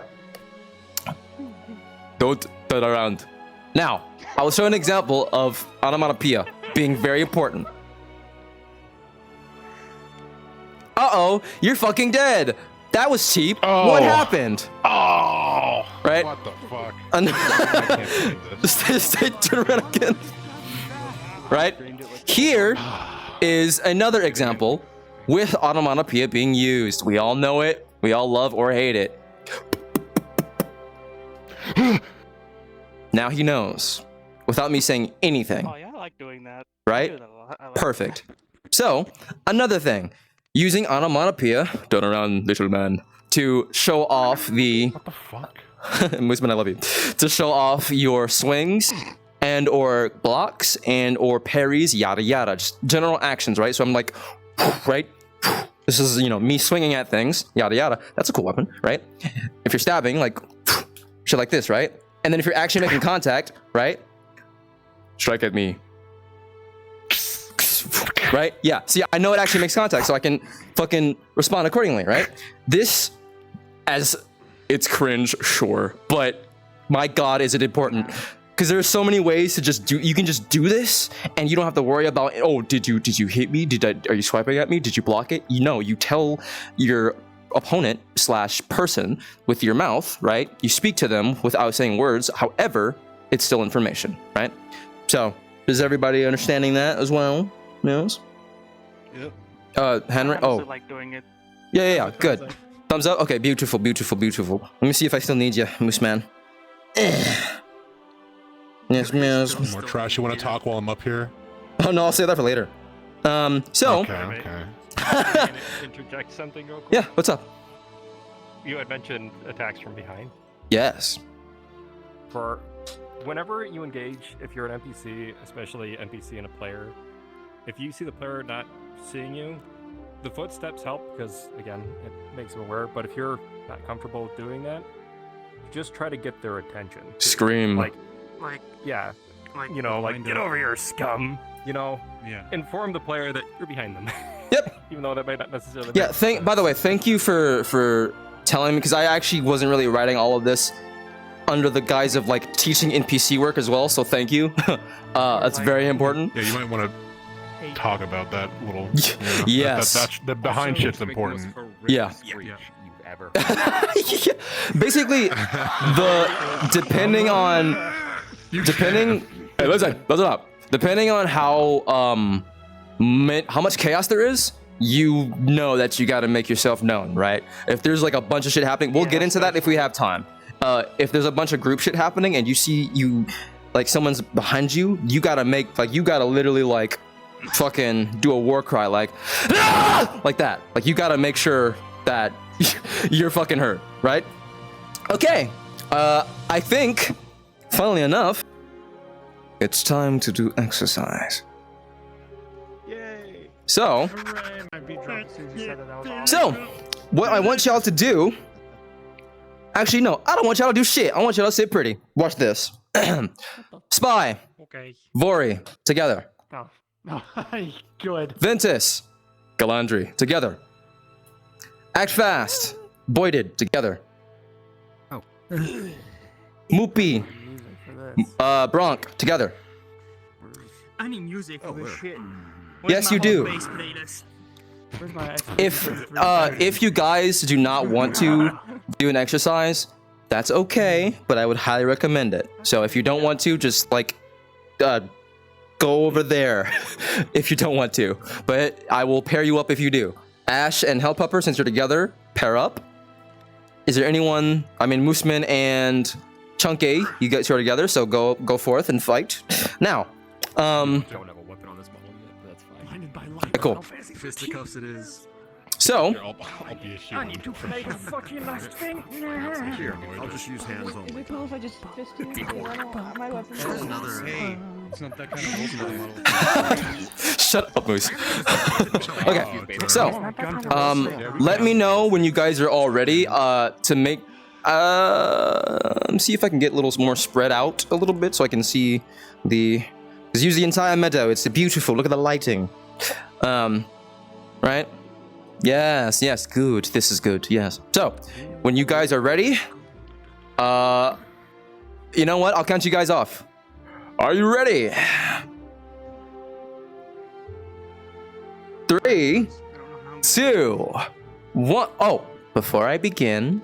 [SPEAKER 1] don't turn around. Now, I will show an example of onomatopoeia being very important. Uh-oh, you're fucking dead. That was cheap.
[SPEAKER 3] Oh.
[SPEAKER 1] What happened?
[SPEAKER 3] Oh!
[SPEAKER 1] Right?
[SPEAKER 3] What the fuck?
[SPEAKER 1] And-
[SPEAKER 3] I can't believe this.
[SPEAKER 1] Stay turn around again. Right? Here is another example with onomatopoeia being used. We all know it. We all love or hate it. Now he knows. Without me saying anything.
[SPEAKER 6] Oh yeah, I like doing that.
[SPEAKER 1] Right?
[SPEAKER 6] I do that a lot. I like
[SPEAKER 1] Perfect. So, another thing. Using onomatopoeia, turn around, little man, to show off the...
[SPEAKER 3] What the fuck?
[SPEAKER 1] Mooseman, I love you. To show off your swings and or blocks and or parries, yada yada. Just general actions, right? So I'm like, right? This is, me swinging at things, yada yada. That's a cool weapon, right? If you're stabbing, like, shit like this, right? And then if you're actually making contact, right? Strike at me. Right? Yeah. See, I know it actually makes contact, so I can fucking respond accordingly, right? This, as it's cringe, sure, but my God, is it important? Because there's so many ways to just do. You can just do this, and you don't have to worry about. Oh, did you hit me? Are you swiping at me? Did you block it? You tell your opponent / person with your mouth, right? You speak to them without saying words. However, it's still information, right? So, is everybody understanding that as well? Yes.
[SPEAKER 3] Yep.
[SPEAKER 1] Henry.
[SPEAKER 6] I
[SPEAKER 1] Oh,
[SPEAKER 6] honestly like doing it.
[SPEAKER 1] yeah. Good. Thumbs up. Okay, beautiful. Let me see if I still need you, Moose Man. Yes.
[SPEAKER 3] More trash. You want to talk while I'm up here?
[SPEAKER 1] Oh no, I'll save that for later. So.
[SPEAKER 3] Okay.
[SPEAKER 8] Can I interject something real quick?
[SPEAKER 1] Yeah. What's up?
[SPEAKER 8] You had mentioned attacks from behind.
[SPEAKER 1] Yes.
[SPEAKER 8] For whenever you engage, if you're an NPC, especially NPC and a player, if you see the player not seeing you, the footsteps help because, again, it makes them aware. But if you're not comfortable with doing that, just try to get their attention.
[SPEAKER 1] Scream.
[SPEAKER 6] Like,
[SPEAKER 8] Yeah,
[SPEAKER 6] like,
[SPEAKER 8] get over here, scum.
[SPEAKER 5] Yeah.
[SPEAKER 8] Inform the player that you're behind them.
[SPEAKER 1] Yep.
[SPEAKER 8] Even though that might not necessarily.
[SPEAKER 1] Yeah.
[SPEAKER 8] make sense.
[SPEAKER 1] By the way, thank you for telling me, because I actually wasn't really writing all of this under the guise of like teaching NPC work as well. So thank you. That's very important.
[SPEAKER 3] Yeah, you might want to talk about that little.
[SPEAKER 1] Yes.
[SPEAKER 3] That's the behind shit's important.
[SPEAKER 1] Yeah.
[SPEAKER 4] You've ever.
[SPEAKER 1] Yeah. Basically, depending on hey, listen up. Depending on how much chaos there is, you know that you got to make yourself known, right? If there's like a bunch of shit happening, we'll get into that if we have time. If there's a bunch of group shit happening and you see like someone's behind you, you gotta literally like fucking do a war cry like ah! Like that. Like you gotta make sure that you're fucking hurt, right? Okay. I think, funnily enough, it's time to do exercise.
[SPEAKER 6] Yay!
[SPEAKER 1] So,
[SPEAKER 6] Hooray! My beat dropped as soon as you said it. That was awesome.
[SPEAKER 1] So, what I want y'all to do. Actually, no, I don't want y'all to do shit. I want y'all to sit pretty. Watch this. Spy,
[SPEAKER 2] Okay.
[SPEAKER 1] Vorii, together.
[SPEAKER 2] No. No. Good.
[SPEAKER 1] Ventus, Gilandree, together. Act fast, Voided, together.
[SPEAKER 4] Oh.
[SPEAKER 1] Moopy, Bronk, together.
[SPEAKER 6] I need music for this shit.
[SPEAKER 1] Yes, you do.
[SPEAKER 2] Where's my
[SPEAKER 1] If you guys do not want to do an exercise, that's okay, but I would highly recommend it. So if you don't want to, just like go over there if you don't want to. But I will pair you up if you do. Ash and HellPupper, since you're together, pair up. Is there anyone? I mean, Mooseman and Chunky, you guys are together, so go forth and fight. Now,
[SPEAKER 4] Don't have a weapon on this model yet, but that's fine.
[SPEAKER 2] blinded by light.
[SPEAKER 1] Cool.
[SPEAKER 9] Fisticuffs it is.
[SPEAKER 1] So,
[SPEAKER 7] I'll be a shield.
[SPEAKER 2] I need to play the fucking last thing.
[SPEAKER 9] Here, I'll just use hands
[SPEAKER 10] Is
[SPEAKER 9] only.
[SPEAKER 10] it cool if I just fist him? My weapon.
[SPEAKER 9] There's another.
[SPEAKER 5] Hey, it's not that kind of model.
[SPEAKER 1] shut up, Moose. Okay, so, let me know when you guys are all ready to make, see if I can get a little more spread out a little bit so I can see just use the entire meadow. It's beautiful. Look at the lighting. Right? Yes, good. This is good. Yes. So, when you guys are ready, you know what? I'll count you guys off. Are you ready? 3, 2, 1. Oh, before I begin,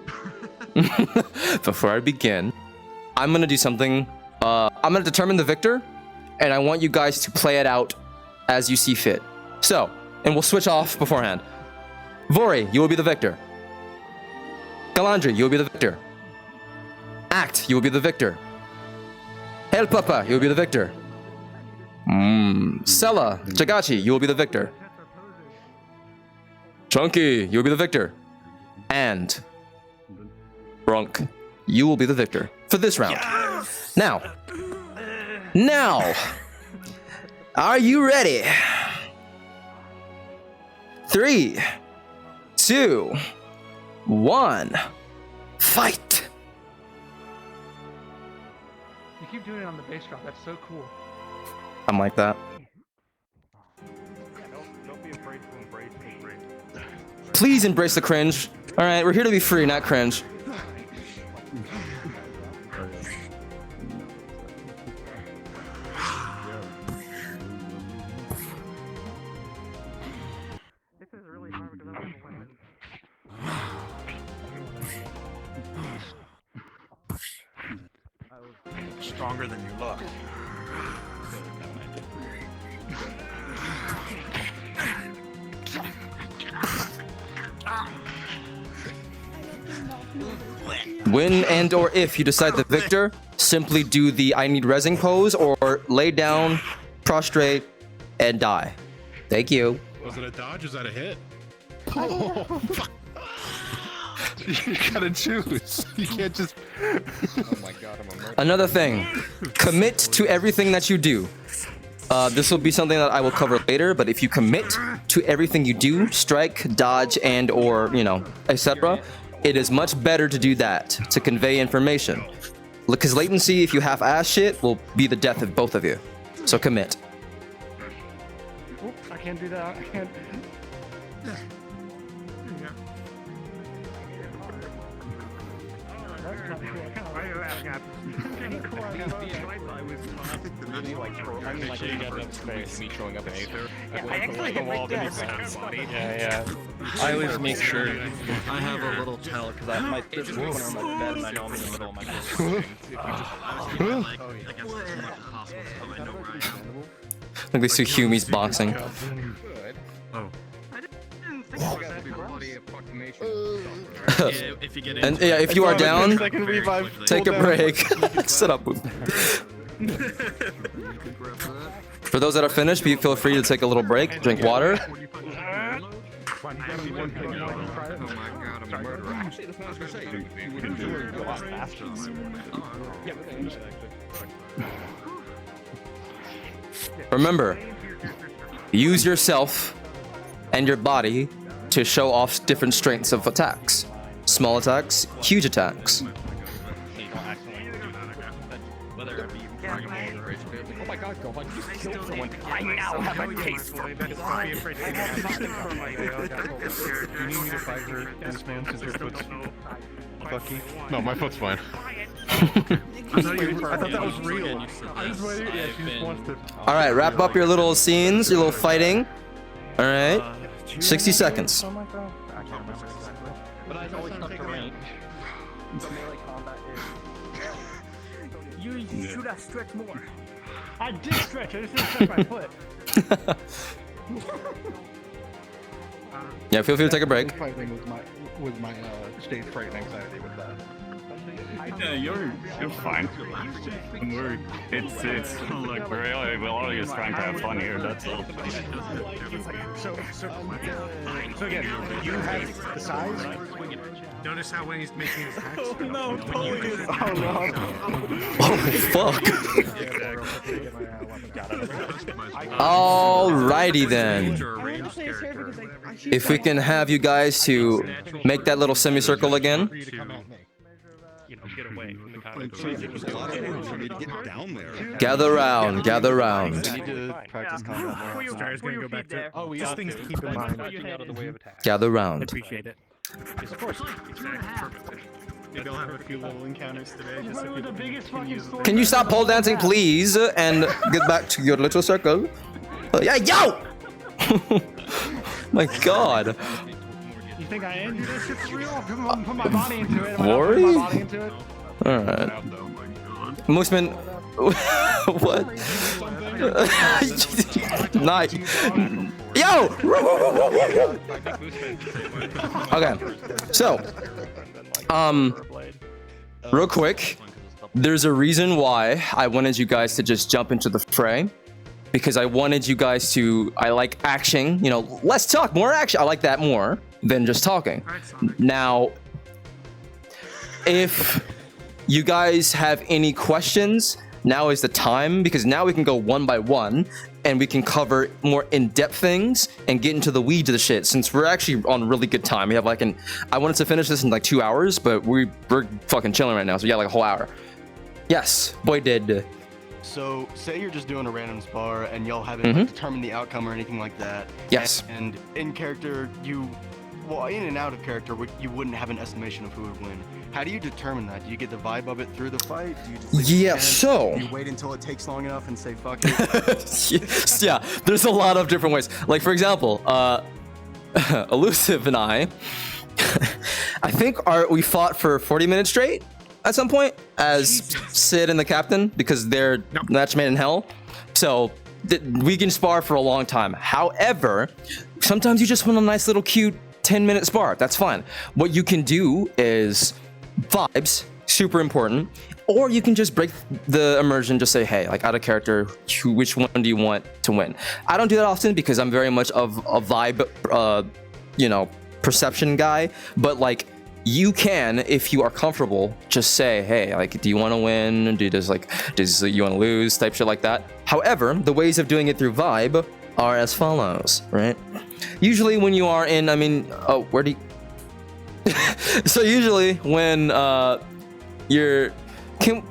[SPEAKER 1] I'm gonna do something. I'm gonna determine the victor, and I want you guys to play it out as you see fit. So, and we'll switch off beforehand. Vorii, you will be the victor. Gilandree, you will be the victor. Act, you will be the victor. HellPupper, you will be the victor. Cela, Jagachi, you will be the victor. Chunky, you will be the victor. And Bronk, you will be the victor for this round. Now, are you ready? 3, 2, 1, fight!
[SPEAKER 2] You keep doing it on the bass drum. That's so cool.
[SPEAKER 1] I'm like that.
[SPEAKER 8] Don't be afraid to embrace the
[SPEAKER 1] Please embrace the cringe. All right, we're here to be free, not cringe.
[SPEAKER 2] This is really hard because I'm not playing.
[SPEAKER 9] Stronger than you look.
[SPEAKER 1] When and or if you decide the victor, simply do the I need rezzing pose or lay down, prostrate, and die. Thank you.
[SPEAKER 7] Was it a dodge? Was that a hit?
[SPEAKER 9] You gotta choose. You can't just.
[SPEAKER 4] Oh my god, I'm a murderer.
[SPEAKER 1] Another thing, commit to everything that you do. This will be something that I will cover later, but if you commit to everything you do, strike, dodge, and or, etc., it is much better to do that, to convey information. Because latency, if you half-ass shit, will be the death of both of you. So commit.
[SPEAKER 2] Oop, I can't do that. I can't.
[SPEAKER 8] Me showing up in Aether.
[SPEAKER 6] I actually hit my desk.
[SPEAKER 8] Yeah.
[SPEAKER 9] I always make sure I have a little tell because I might this corner of my bed and I know I'm in the middle of my bed.
[SPEAKER 1] Look, these two Humies boxing.
[SPEAKER 9] If you get
[SPEAKER 1] And yeah, if you are down,
[SPEAKER 2] Second revive.
[SPEAKER 1] take a break. Sit up. For those that are finished, feel free to take a little break, drink water. Remember, use yourself and your body to show off different strengths of attacks. Small attacks, huge attacks.
[SPEAKER 9] So you don't accidentally do that again. Whether it be oh my god, go on, you killed someone.
[SPEAKER 6] I now have a taste for blood.
[SPEAKER 5] You need me to fight her in this man since your foot's fucky?
[SPEAKER 7] No, my foot's fine.
[SPEAKER 5] I thought that was real. I was waiting. Yeah, she just wants to.
[SPEAKER 1] All right, wrap up your little scenes, your little fighting. All right, 60 seconds.
[SPEAKER 6] Oh my god. I can't remember exactly.
[SPEAKER 9] But I always stuck to range.
[SPEAKER 6] The melee combat is. You should have stretched more.
[SPEAKER 2] I did stretch. I just didn't stretch my foot.
[SPEAKER 1] Yeah, feel free to take a break.
[SPEAKER 3] Fighting with my stage fright and anxiety with that.
[SPEAKER 11] Yeah, you're fine. It's like we're all just trying to have fun here. That's all.
[SPEAKER 2] So again, you have the size.
[SPEAKER 7] Notice how when he's making his hacks.
[SPEAKER 11] Oh no, Polly is.
[SPEAKER 2] Oh no.
[SPEAKER 1] Oh fuck. Alrighty then.
[SPEAKER 10] I honestly is here because I shoot
[SPEAKER 1] If we can have you guys to make that little semicircle again.
[SPEAKER 8] You know, get away from the combat.
[SPEAKER 7] For me to get down there.
[SPEAKER 1] Gather round, gather round.
[SPEAKER 5] We need to practice combat more.
[SPEAKER 2] Guys, gonna go back to.
[SPEAKER 5] Oh, we
[SPEAKER 2] Just
[SPEAKER 5] have
[SPEAKER 2] things
[SPEAKER 5] to.
[SPEAKER 2] to keep in mind.
[SPEAKER 8] Out of the way of attack.
[SPEAKER 1] Gather round.
[SPEAKER 2] Appreciate it.
[SPEAKER 8] Yes, of course.
[SPEAKER 7] Maybe I'll have a few little encounters today. Just so
[SPEAKER 2] The biggest fucking story.
[SPEAKER 1] Can you stop pole dancing, please, and get back to your little circle? Yeah, yo! My God.
[SPEAKER 2] You think I am? This shit's real. Put my body into it.
[SPEAKER 1] Vorii?
[SPEAKER 2] Put my body into it.
[SPEAKER 1] All right. Moosman, what? Night. Yo! Okay, so, real quick, there's a reason why I wanted you guys to just jump into the fray. Because I wanted you guys to, I like action, you know, let's talk, more action. I like that more than just talking. Now, if you guys have any questions, now is the time, because now we can go one by one and we can cover more in-depth things and get into the weeds of the shit, since we're actually on really good time. We have like I wanted to finish this in like 2 hours, but we're fucking chilling right now, so we got like a whole hour. Yes, boy did.
[SPEAKER 12] So, say you're just doing a random spar and y'all haven't like, determined the outcome or anything like that.
[SPEAKER 1] Yes.
[SPEAKER 12] And in character, well, in and out of character, you wouldn't have an estimation of who would win. How do you determine that? Do you get the vibe of it through the fight? Do you just leave it
[SPEAKER 1] Yeah,
[SPEAKER 12] to chance?
[SPEAKER 1] so.
[SPEAKER 12] Do you wait until it takes long enough and say fuck it?
[SPEAKER 1] Yeah, there's a lot of different ways. Like, for example, Elusive and I think we fought for 40 minutes straight at some point as Sid and the captain, because they're match made in hell. So we can spar for a long time. However, sometimes you just want a nice little cute 10-minute spar. That's fine. What you can do is vibes, super important. Or you can just break the immersion, just say, hey, like out of character, which one do you want to win? I don't do that often because I'm very much of a vibe, perception guy. But like, you can, if you are comfortable, just say, hey, like, do you want to win? Do you want to lose? Type shit like that. However, the ways of doing it through vibe are as follows, right? Usually when you are in, where do you... So usually when you're... Can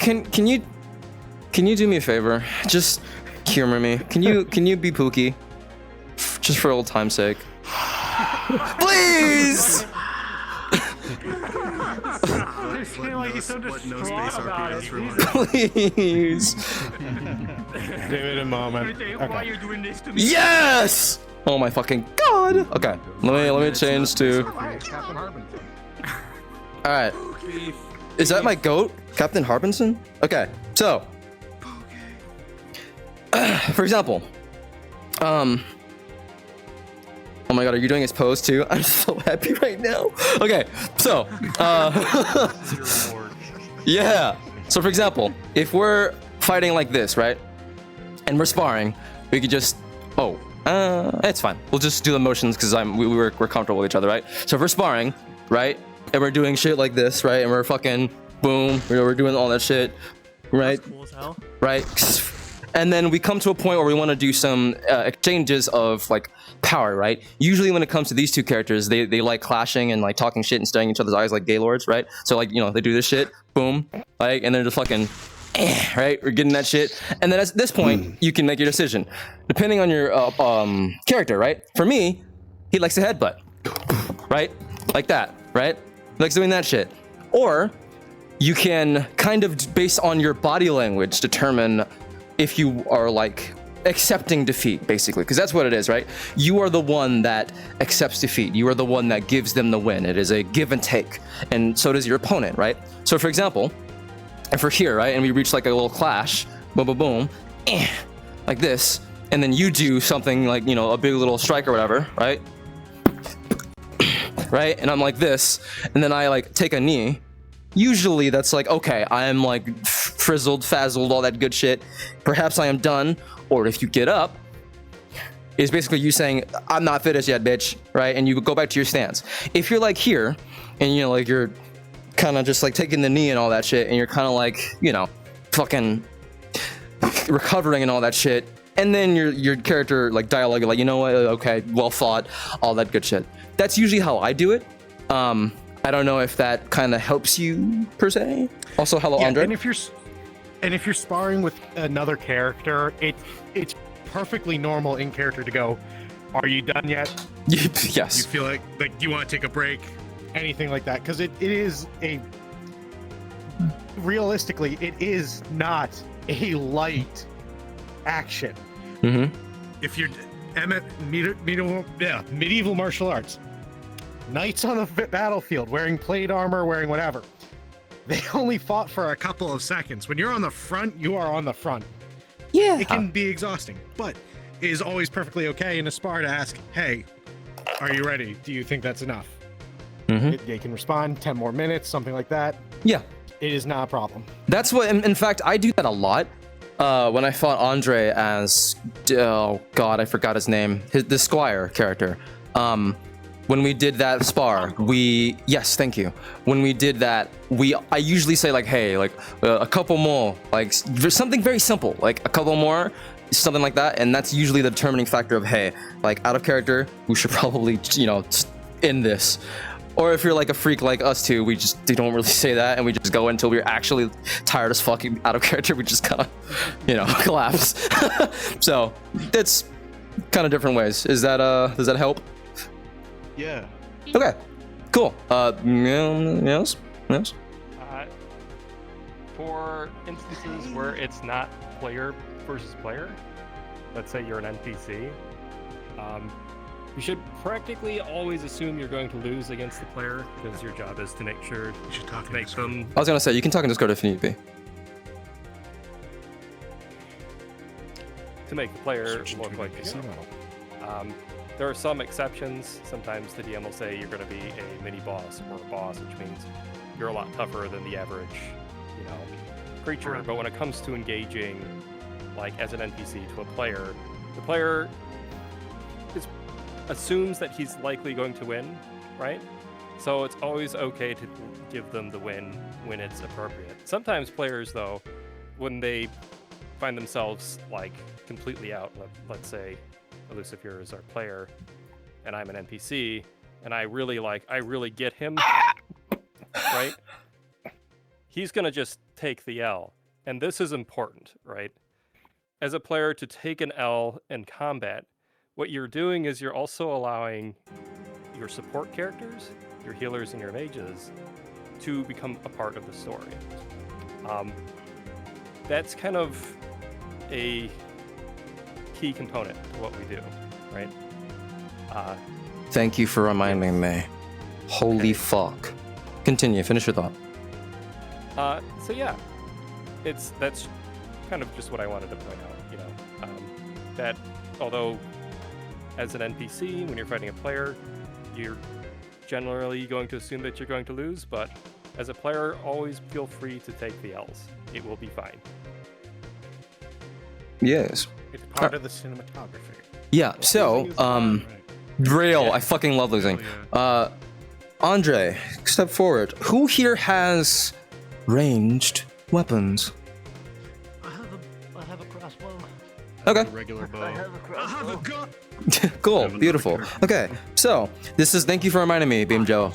[SPEAKER 1] you do me a favor? Just humor me. Can you be Pookie? Just for old time's sake. Please!
[SPEAKER 2] Like he's so distraught about it.
[SPEAKER 1] Please.
[SPEAKER 7] Give it a moment.
[SPEAKER 2] Why you're doing this to me?
[SPEAKER 1] Yes! Oh my fucking god. Okay, let me change to... Alright. Is that my goat? Captain Harbinson? Okay, so... For example... Oh my god, are you doing his pose too? I'm so happy right now. Okay, so... Yeah. So for example, if we're fighting like this, right? And we're sparring, we could just... it's fine. We'll just do the motions because we're comfortable with each other, right? So if we're sparring, right? And we're doing shit like this, right? And we're fucking boom, we're doing all that shit, right?
[SPEAKER 6] Cool as hell.
[SPEAKER 1] Right? And then we come to a point where we want to do some exchanges of like power, right? Usually when it comes to these two characters, they like clashing and like talking shit and staring each other's eyes like gaylords, right? So like, you know, they do this shit, boom, like, and they're just fucking, right? We're getting that shit. And then at this point, you can make your decision. Depending on your character, right? For me, he likes to headbutt, right? Like that, right? He likes doing that shit. Or you can kind of, based on your body language, determine if you are like accepting defeat, basically, because that's what it is, right? You are the one that accepts defeat. You are the one that gives them the win. It is a give and take, and so does your opponent, right? So for example, if we're here, right, and we reach like a little clash, boom, boom, boom, like this, and then you do something like, you know, a big little strike or whatever, right? Right, and I'm like this, and then I like take a knee. Usually that's like, okay, I am like frizzled, fazzled, all that good shit. Perhaps I am done. Or if you get up, is basically you saying, I'm not finished yet, bitch, right? And you go back to your stance. If you're like here, and you know, like you're kind of just like taking the knee and all that shit, and you're kind of like, you know, fucking recovering and all that shit, and then your character like dialogue, like, you know what, okay, well fought, all that good shit. That's usually how I do it. I don't know if that kind of helps you per se. Also, hello, Andre.
[SPEAKER 2] And if you're sparring with another character, it's perfectly normal in character to go, "Are you done yet?"
[SPEAKER 1] Yes.
[SPEAKER 2] You feel like you want to take a break, anything like that, because it is a realistically it is not a light action.
[SPEAKER 1] Mm-hmm.
[SPEAKER 2] If you're medieval martial arts. Knights on the battlefield, wearing plate armor, wearing whatever. They only fought for a couple of seconds. When you're on the front, you are on the front.
[SPEAKER 1] Yeah.
[SPEAKER 2] It can be exhausting, but it is always perfectly okay in a spar to ask, hey, are you ready? Do you think that's enough?
[SPEAKER 1] Mm-hmm.
[SPEAKER 2] They can respond, 10 more minutes, something like that.
[SPEAKER 1] Yeah.
[SPEAKER 2] It is not a problem.
[SPEAKER 1] That's what, in fact, I do that a lot. When I fought Andre as, oh god, I forgot his name, the Squire character. When we did that spar, yes, thank you. When we did that, I usually say like, hey, like a couple more, like something very simple, like a couple more, something like that. And that's usually the determining factor of, hey, like out of character, we should probably, you know, end this. Or if you're like a freak like us two, we don't really say that, and we just go until we're actually tired as fucking out of character. We just kind of, you know, collapse. So it's kind of different ways. Does that help?
[SPEAKER 12] Yeah.
[SPEAKER 1] Okay. Cool. Yes.
[SPEAKER 8] For instances where it's not player versus player, let's say you're an NPC, you should practically always assume you're going to lose against the player, because your job is to make sure
[SPEAKER 2] You should talk
[SPEAKER 8] to make them.
[SPEAKER 1] I was gonna say you can talk in Discord if you need be.
[SPEAKER 8] To make the player look like the hero. There are some exceptions. Sometimes the DM will say you're going to be a mini boss or a boss, which means you're a lot tougher than the average, you know, creature. But when it comes to engaging, like as an NPC to a player, the player assumes that he's likely going to win, right? So it's always okay to give them the win when it's appropriate. Sometimes players, though, when they find themselves like completely out, let's say Lucifer is our player and I'm an NPC and I really get him, right? He's gonna just take the L. And this is important, right? As a player, to take an L in combat, what you're doing is you're also allowing your support characters, your healers and your mages, to become a part of the story. That's kind of a key component to what we do, right?
[SPEAKER 1] Thank you for reminding me. Holy fuck. Continue, finish your thought.
[SPEAKER 8] So yeah, that's kind of just what I wanted to point out, you know, that although as an NPC, when you're fighting a player, you're generally going to assume that you're going to lose, but as a player, always feel free to take the L's. It will be fine.
[SPEAKER 1] Yes.
[SPEAKER 2] It's part of the cinematography.
[SPEAKER 1] Yeah, so, real, I fucking love losing. Andre, step forward. Who here has ranged weapons?
[SPEAKER 9] I have a crossbow.
[SPEAKER 1] Okay.
[SPEAKER 2] Regular bow.
[SPEAKER 1] Cool. Beautiful. Okay. So this is. Thank you for reminding me, Beemjo.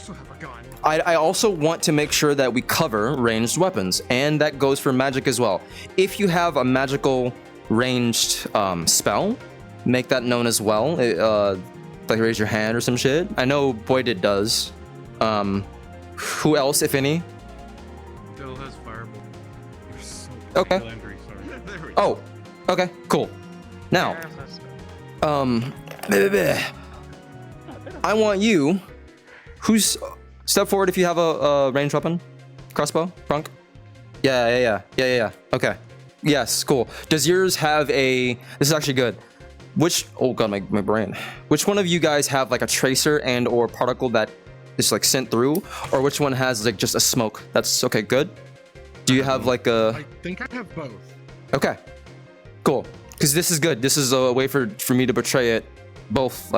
[SPEAKER 1] I also want to make sure that we cover ranged weapons, and that goes for magic as well. If you have a magical ranged spell, make that known as well. Like raise your hand or some shit. I know Voided does. Who else, if any?
[SPEAKER 7] Bill has fireball. You're so
[SPEAKER 1] Okay.
[SPEAKER 5] Gilandree, sorry.
[SPEAKER 1] Oh. Okay. Cool. Now, I want you. Who's step forward if you have a ranged weapon? Crossbow, Brunk. Yeah. Okay. Yes. Cool. Does yours have a? This is actually good. Which? Oh god, my brain. Which one of you guys have like a tracer and or particle that is like sent through, or which one has like just a smoke? That's okay. Good. Do you have like a?
[SPEAKER 2] I think I have both.
[SPEAKER 1] Okay. Cool. Because this is good. This is a way for me to portray it both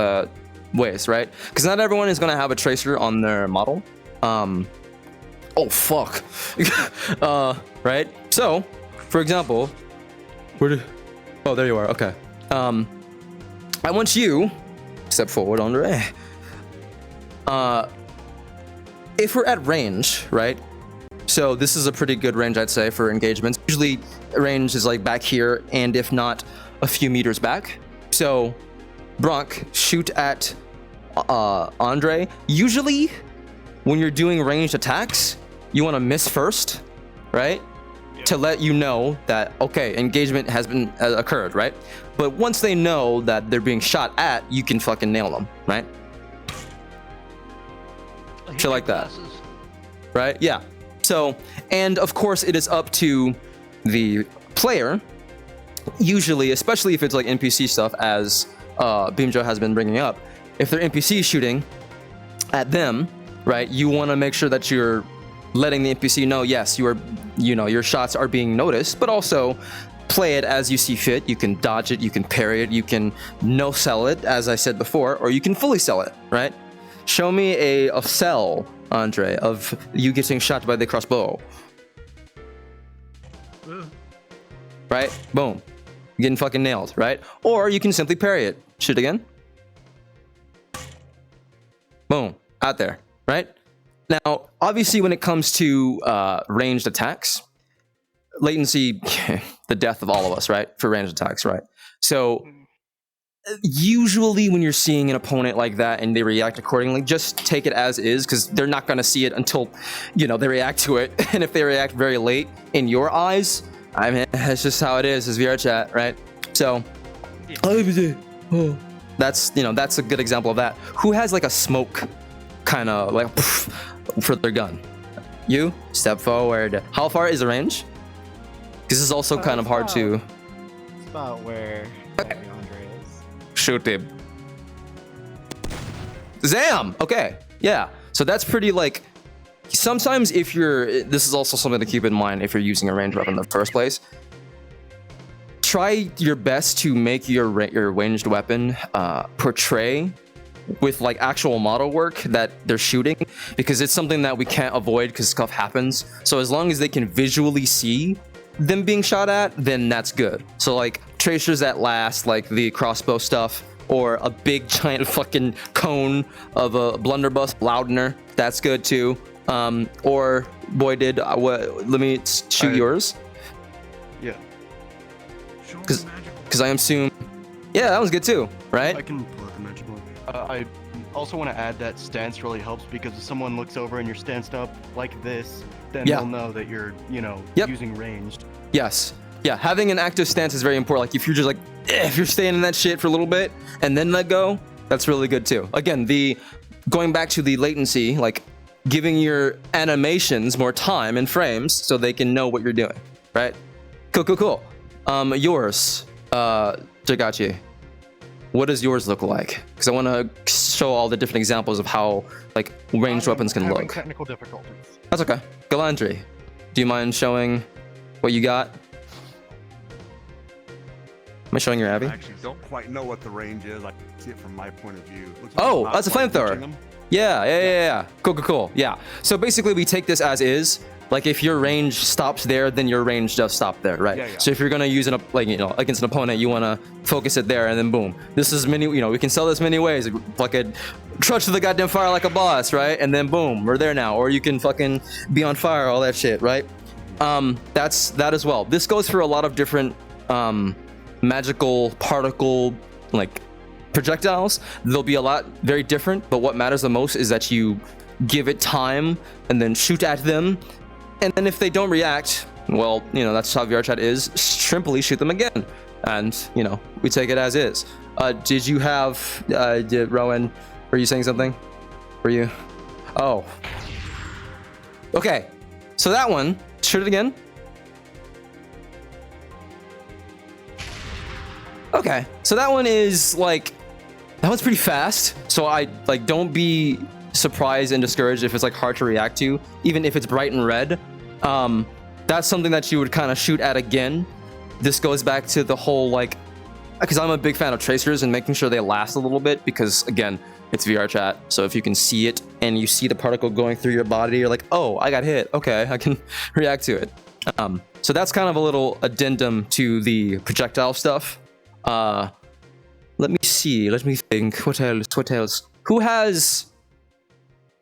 [SPEAKER 1] ways, right? Because not everyone is gonna have a tracer on their model. Oh fuck. Right. So, for example, oh, there you are. Okay. I want you step forward, Andre. If we're at range, right? So this is a pretty good range, I'd say, for engagements. Usually range is like back here, and if not, a few meters back. So Bronk, shoot at Andre. Usually when you're doing ranged attacks, you want to miss first, right? To let you know that, okay, engagement has been occurred, right? But once they know that they're being shot at, you can fucking nail them, right? Shit like that. Right? Yeah. So, and of course it is up to the player, usually, especially if it's like NPC stuff, as Beemjo has been bringing up. If they're NPC shooting at them, right, you want to make sure that you're letting the NPC know, yes, you are, your shots are being noticed, but also play it as you see fit. You can dodge it, you can parry it, you can no sell it, as I said before, or you can fully sell it, right? Show me a sell, Andre, of you getting shot by the crossbow. Right? Boom. You're getting fucking nailed, right? Or you can simply parry it. Shoot again. Boom. Out there, right? Now, obviously, when it comes to ranged attacks, latency, the death of all of us, right? For ranged attacks, right? So usually when you're seeing an opponent like that and they react accordingly, just take it as is, because they're not going to see it until, they react to it. And if they react very late in your eyes, I mean, that's just how it is, VR chat, right? So, that's, that's a good example of that. Who has like a smoke kind of like for their gun? You step forward. How far is the range? This is also kind of hard to.
[SPEAKER 9] It's about where Andre is.
[SPEAKER 1] Shoot him. Zam! Okay. Yeah. So that's pretty like. Sometimes if you're. This is also something to keep in mind if you're using a ranged weapon in the first place. Try your best to make your ranged weapon portray with like actual model work that they're shooting, because it's something that we can't avoid because stuff happens. So as long as they can visually see them being shot at, then that's good. So like tracers that last, like the crossbow stuff, or a big giant fucking cone of a blunderbuss loudener, that's good too. Or Voided, let me shoot yours.
[SPEAKER 12] Yeah.
[SPEAKER 1] Because I assume, yeah, that was good too, right?
[SPEAKER 12] I can pull out the magic one. I also want to add that stance really helps, because if someone looks over and you're stanced up like this, then they'll know that you're, using ranged.
[SPEAKER 1] Yes. Yeah, having an active stance is very important. Like if you're just like, if you're staying in that shit for a little bit and then let go, that's really good too. Again, going back to the latency, like giving your animations more time and frames so they can know what you're doing, right? Cool. Yours, Jagachi. What does yours look like? Because I want to show all the different examples of how like ranged weapons can look.
[SPEAKER 3] Technical difficulties.
[SPEAKER 1] That's okay. Gilandree, do you mind showing what you got? Am I showing your Abby?
[SPEAKER 13] I actually don't quite know what the range is. I can see it from my point of view.
[SPEAKER 1] Oh, that's a flamethrower. Yeah. Cool. Yeah. So basically we take this as is. Like if your range stops there, then your range does stop there, right?
[SPEAKER 5] Yeah.
[SPEAKER 1] So if you're gonna use against an opponent, you wanna focus it there, and then boom. This is we can sell this many ways. Fucking trudge to the goddamn fire like a boss, right? And then boom, we're there now. Or you can fucking be on fire, all that shit, right? That's that as well. This goes for a lot of different magical particle projectiles. They'll be a lot very different, but what matters the most is that you give it time and then shoot at them. And then if they don't react, well, that's how VR chat is. Simply shoot them again. And, we take it as is. Did you have, Rowan, were you saying something? Were you? Oh. Okay. So that one, shoot it again. Okay. So that one is that one's pretty fast. So I don't be surprised and discouraged if it's hard to react to, even if it's bright and red. That's something that you would kind of shoot at again. This goes back to the whole because I'm a big fan of tracers and making sure they last a little bit, because again, it's VR chat. So if you can see it and you see the particle going through your body, you're like, oh, I got hit, okay, I can react to it. So that's kind of a little addendum to the projectile stuff. Let me see, let me think, what else? Who has...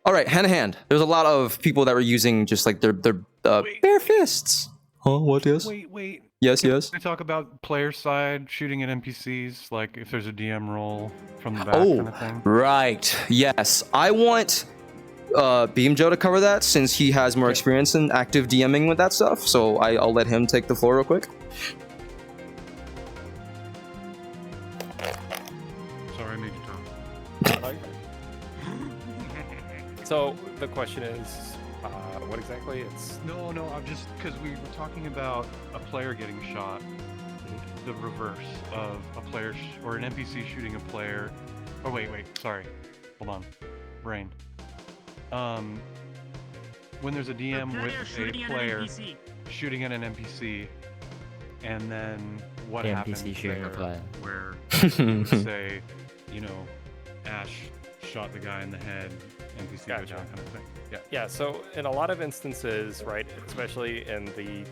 [SPEAKER 1] All right, hand to hand. There's a lot of people that were using just their bare fists. Huh? What is?
[SPEAKER 5] Wait.
[SPEAKER 1] Yes.
[SPEAKER 5] Can we talk about player side shooting at NPCs? Like if there's a DM roll from the back kind of thing?
[SPEAKER 1] Right. Yes. I want Beemjo to cover that since he has more experience in active DMing with that stuff. So I'll let him take the floor real quick.
[SPEAKER 5] Sorry, I made you talk.
[SPEAKER 8] So the question is, what exactly? It's
[SPEAKER 5] No, I'm just because we were talking about a player getting shot. The reverse of a player or an NPC shooting a player. Oh wait, sorry. Hold on, brain. When there's a DM with a player shooting at an NPC, and then what happens there? Where you would say, Ash shot the guy in the head. NPC go down kind of thing.
[SPEAKER 8] Yeah, so in a lot of instances, right, especially in the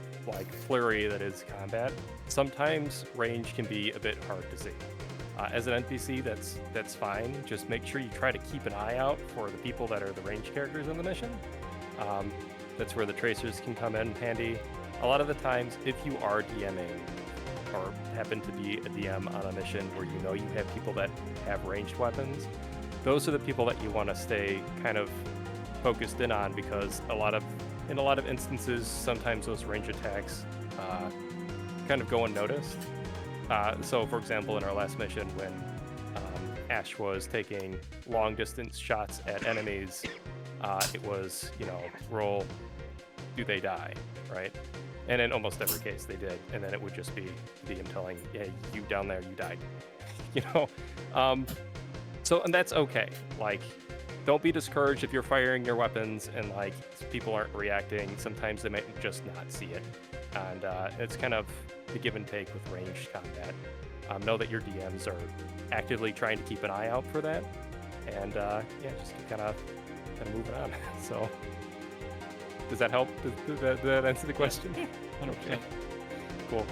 [SPEAKER 8] flurry that is combat, sometimes range can be a bit hard to see. As an NPC, that's fine. Just make sure you try to keep an eye out for the people that are the range characters in the mission. That's where the tracers can come in handy. A lot of the times, if you are DMing or happen to be a DM on a mission where you have people that have ranged weapons, those are the people that you want to stay kind of focused in on, because in a lot of instances, sometimes those range attacks kind of go unnoticed. So, for example, in our last mission, when Ash was taking long distance shots at enemies, it was roll, do they die, right? And in almost every case they did, and then it would just be DM telling, yeah, you down there, you died, and that's okay. Don't be discouraged if you're firing your weapons and people aren't reacting. Sometimes they might just not see it, and it's kind of the give and take with ranged combat. Know that your DMs are actively trying to keep an eye out for that, and just kind of moving on. So, does that help? Did that answer the question?
[SPEAKER 5] 100%.
[SPEAKER 8] Cool.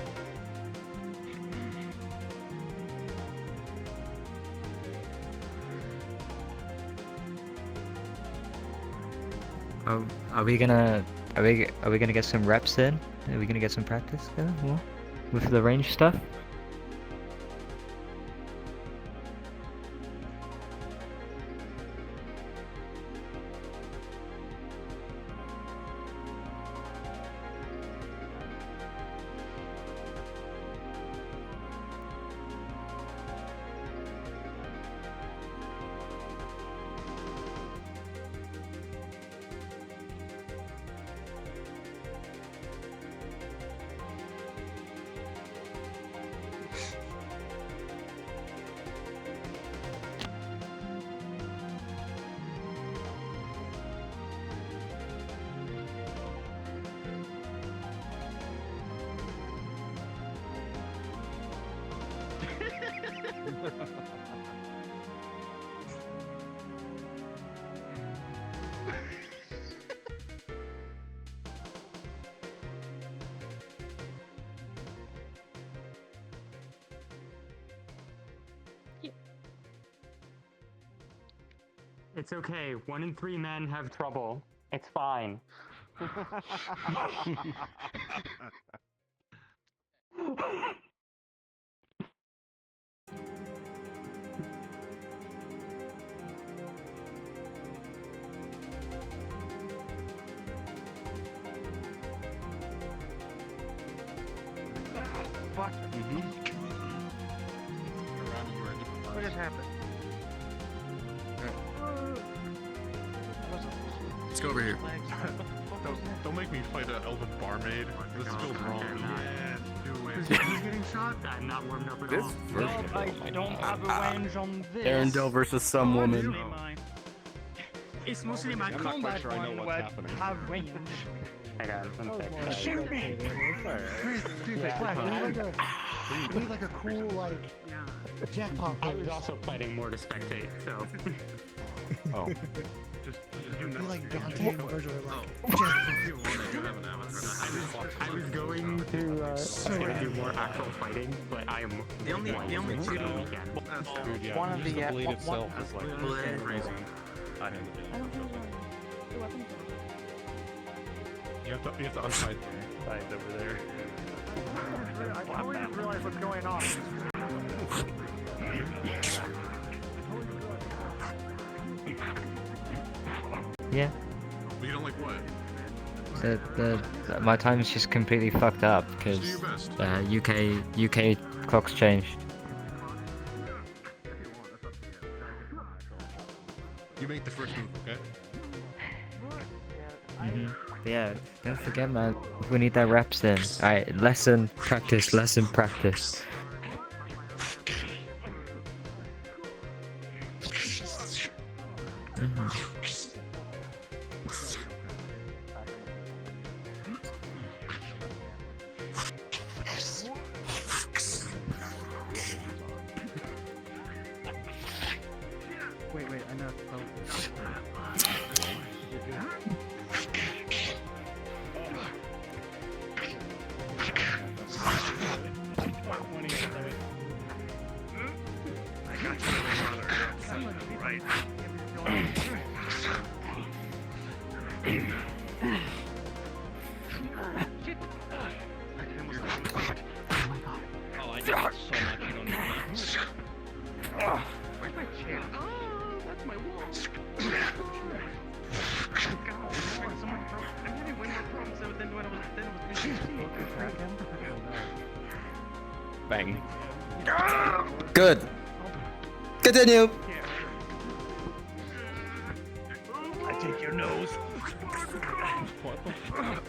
[SPEAKER 14] Are we gonna get some reps in? Are we gonna get some practice with the range stuff?
[SPEAKER 15] It's okay. 1 in 3 men have trouble. It's fine.
[SPEAKER 6] Fuck. What just happened?
[SPEAKER 7] Let's go over here. Don't make me fight an elven barmaid. This feels wrong. Yeah, do it.
[SPEAKER 15] Who's getting shot? I'm not warmed up at all.
[SPEAKER 6] I don't have a range on this.
[SPEAKER 12] Arendelle versus some woman.
[SPEAKER 6] It's mostly my combat one where I have range.
[SPEAKER 15] I got it.
[SPEAKER 6] Shoot me!
[SPEAKER 2] We need like a cool, like, jackpot.
[SPEAKER 15] I was also fighting more to spectate, so.
[SPEAKER 7] Oh.
[SPEAKER 2] Be like Dante and Virgil,
[SPEAKER 15] I was going to do more actual fighting, but I am
[SPEAKER 6] the only two.
[SPEAKER 5] Dude, yeah,
[SPEAKER 6] One of the
[SPEAKER 5] blade itself is like crazy.
[SPEAKER 6] I don't know the weapons.
[SPEAKER 5] You have to unhide the over there.
[SPEAKER 6] I totally didn't realize what's going on.
[SPEAKER 14] Yeah.
[SPEAKER 7] But you don't like what?
[SPEAKER 14] My time's just completely fucked up because UK clocks changed.
[SPEAKER 7] You make the first move, okay?
[SPEAKER 14] Yeah, don't forget, man. We need that reps in. Alright, lesson, practice, lesson, practice.
[SPEAKER 6] Wait, I know.
[SPEAKER 1] Bang. Good. Continue.
[SPEAKER 6] I take your nose.
[SPEAKER 5] What the fuck?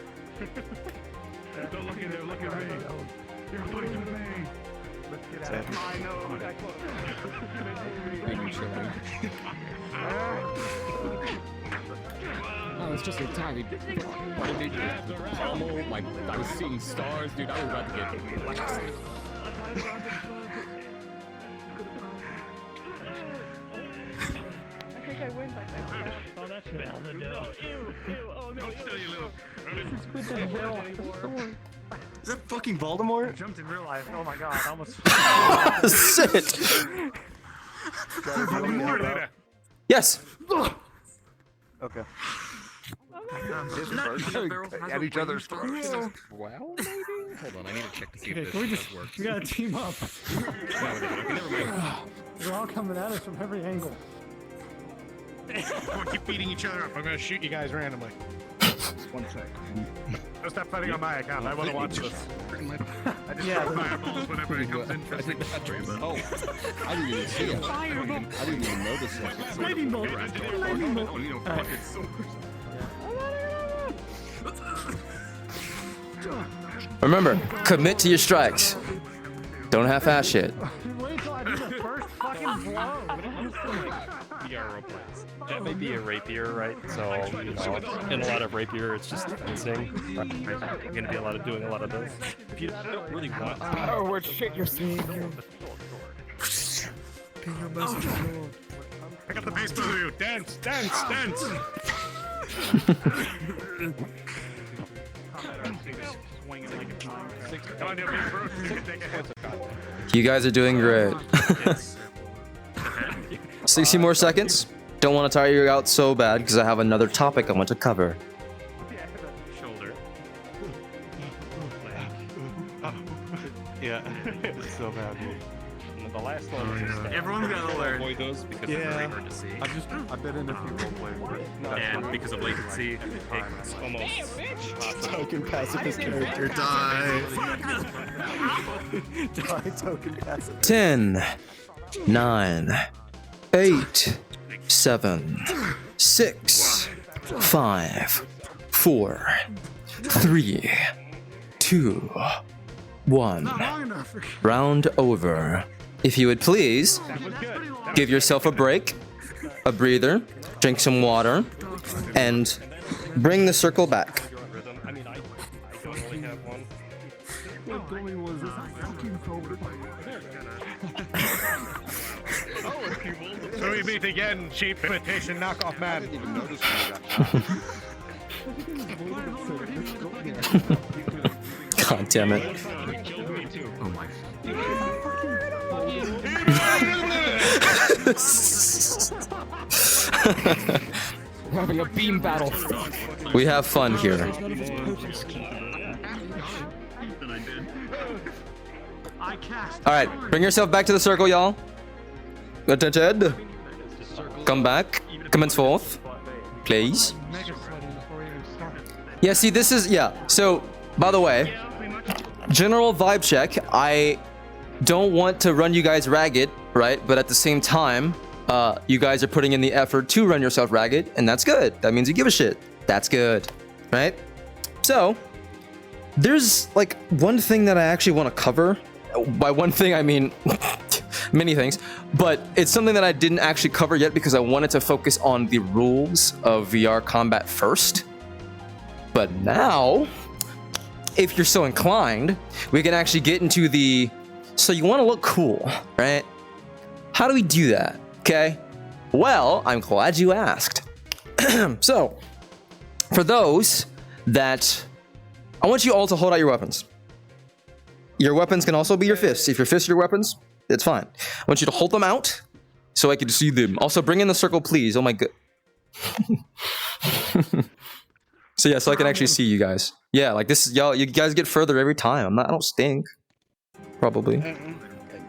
[SPEAKER 5] Don't look at him, look at me. You're pointing at me. Let's get out. I know.
[SPEAKER 4] Oh, it's just a tiny pummel. Like, I was seeing stars, dude. I was about to get blasted.
[SPEAKER 6] I think I win by that. Oh, that's bad. Oh, ew, oh no. Don't steal your little.
[SPEAKER 12] Is that fucking Voldemort?
[SPEAKER 6] I jumped in real life. Oh my god, I almost.
[SPEAKER 1] Shit. Yes.
[SPEAKER 12] Okay.
[SPEAKER 13] At each other's throats.
[SPEAKER 4] Well, maybe? Hold on, I need to check to see if
[SPEAKER 2] Okay,
[SPEAKER 4] this
[SPEAKER 2] can we just
[SPEAKER 4] works.
[SPEAKER 2] we gotta team up.
[SPEAKER 4] Never mind.
[SPEAKER 2] They're all coming at us from every angle. Come on, keep beating each other up. I'm gonna shoot you guys randomly.
[SPEAKER 13] 1 sec.
[SPEAKER 2] Don't stop fighting on my account. I wanna watch this. I just throw fireballs whenever it comes in. Trust me.
[SPEAKER 4] Oh, I didn't even see it. I didn't even notice it.
[SPEAKER 2] Lightning bolt. Lightning bolt.
[SPEAKER 1] Remember, commit to your strikes. Don't half-ass shit.
[SPEAKER 2] Wait till I do the first fucking blow.
[SPEAKER 8] That may be a rapier, right? So, you know, in a lot of rapier, it's just fencing. You're gonna be doing a lot of this. If you don't really want to.
[SPEAKER 2] Oh, what shit you're seeing here. I got the base for you. Dance, dance, dance.
[SPEAKER 1] You guys are doing great. 60 more seconds. don't want to tire you out so bad because I have another topic I want to cover.
[SPEAKER 8] Shoulder.
[SPEAKER 5] Yeah, it's so bad.
[SPEAKER 8] And the last one is just
[SPEAKER 11] Everyone's gotta learn.
[SPEAKER 8] avoid those because they're very hard to see.
[SPEAKER 7] I've been in a few roleplays.
[SPEAKER 8] And because of latency, it's almost
[SPEAKER 12] Token pacifist character die. Die, token pacifist.
[SPEAKER 1] 10, 9, 8, 7, 6, 5, 4, 3, 2, 1. Round over. If you would please, give yourself a break, a breather, drink some water, and bring the circle back.
[SPEAKER 8] I mean, I don't really have one.
[SPEAKER 2] So we meet again, cheap imitation knockoff man.
[SPEAKER 1] God damn it.
[SPEAKER 14] We're having a beam battle.
[SPEAKER 1] We have fun here. Alright, bring yourself back to the circle, y'all. Attention. Come back. Commence forth. Please. Yeah, see, this is... Yeah, so, by the way, general vibe check. I don't want to run you guys ragged, right? But at the same time, you guys are putting in the effort to run yourself ragged, and that's good. That means you give a shit. That's good, right? So, there's, like, one thing that I actually want to cover. By one thing, I mean many things, but it's something that I didn't actually cover yet because I wanted to focus on the rules of VR combat first. But now, if you're so inclined, we can actually get into the... So you want to look cool, right? How do we do that? Okay. Well, I'm glad you asked. So, for those that... I want you all to hold out your weapons. Your weapons can also be your fists. If your fists are your weapons, it's fine. I want you to hold them out so I can see them. Also, bring in the circle, please. Oh my god. So yeah, so I can actually see you guys. Yeah, like this, y'all. You guys get further every time. I don't stink. Probably.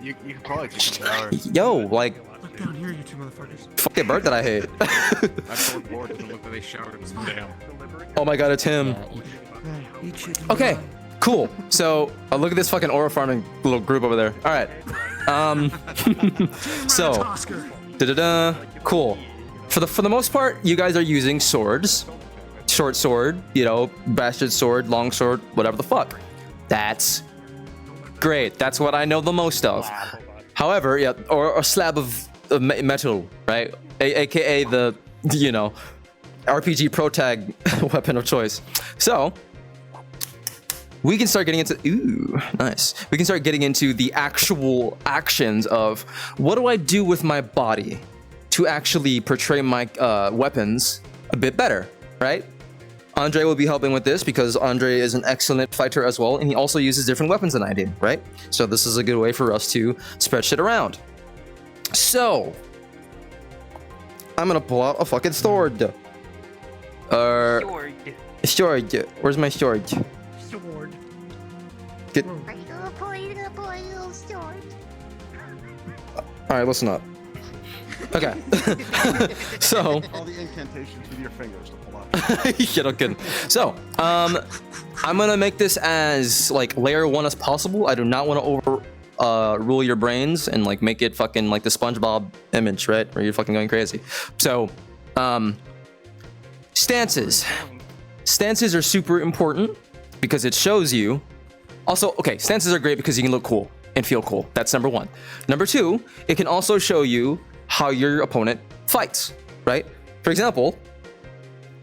[SPEAKER 12] You can probably take a shower.
[SPEAKER 1] Yo, like.
[SPEAKER 15] Look down here, you two motherfuckers.
[SPEAKER 1] Fucking bird that I hate.
[SPEAKER 11] I'm so bored. It doesn't look like they showered. Damn.
[SPEAKER 1] Oh my god, it's him. Okay, cool. So look at this fucking aura farming little group over there. All right. So, cool. For the most part, you guys are using swords, short sword, you know, bastard sword, long sword, whatever the fuck. That's great. That's what I know the most of. However, yeah, or a slab of metal, right? AKA the, you know, RPG pro tag weapon of choice. So we can start getting into, ooh, nice. We can start getting into the actual actions of what do I do with my body to actually portray my weapons a bit better, right? Andre will be helping with this because Andre is an excellent fighter as well, and he also uses different weapons than I do, right? So this is a good way for us to spread shit around. So, I'm gonna pull out a fucking sword. Sword. Where's my sword?
[SPEAKER 15] Sword.
[SPEAKER 1] Get. Alright, listen up. Okay. So.
[SPEAKER 13] All the incantations with your fingers to pull out.
[SPEAKER 1] Yeah, no kidding. So, I'm gonna make this as like layer 1 as possible. I do not want to rule your brains and like make it fucking like the SpongeBob image, right? Where you're fucking going crazy. So, stances. Stances are super important because it shows you. Also, okay, stances are great because you can look cool and feel cool. That's number 1. Number 2, it can also show you how your opponent fights, right? For example,